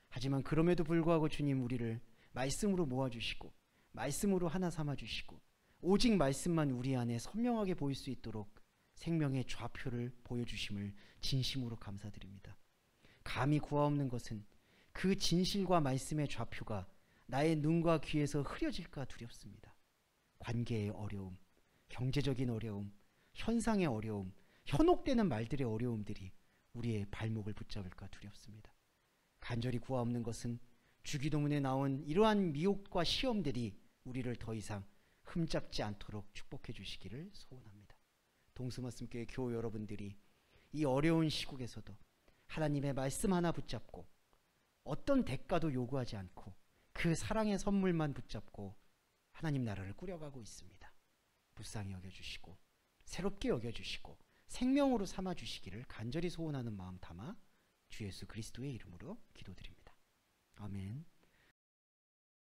하지만 그럼에도 불구하고 주님, 우리를 말씀으로 모아주시고 말씀으로 하나 삼아주시고 오직 말씀만 우리 안에 선명하게 보일 수 있도록 생명의 좌표를 보여주심을 진심으로 감사드립니다. 감히 구하옵는 것은 그 진실과 말씀의 좌표가 나의 눈과 귀에서 흐려질까 두렵습니다. 관계의 어려움, 경제적인 어려움, 현상의 어려움, 현혹되는 말들의 어려움들이 우리의 발목을 붙잡을까 두렵습니다. 간절히 구하옵는 것은 주기도문에 나온 이러한 미혹과 시험들이 우리를 더 이상 흠잡지 않도록 축복해 주시기를 소원합니다. 동스머슴교회 교우 여러분들이 이 어려운 시국에서도 하나님의 말씀 하나 붙잡고 어떤 대가도 요구하지 않고 그 사랑의 선물만 붙잡고 하나님 나라를 꾸려가고 있습니다. 불쌍히 여겨주시고 새롭게 여겨주시고 생명으로 삼아주시기를 간절히 소원하는 마음 담아 주 예수 그리스도의 이름으로 기도드립니다. 아멘.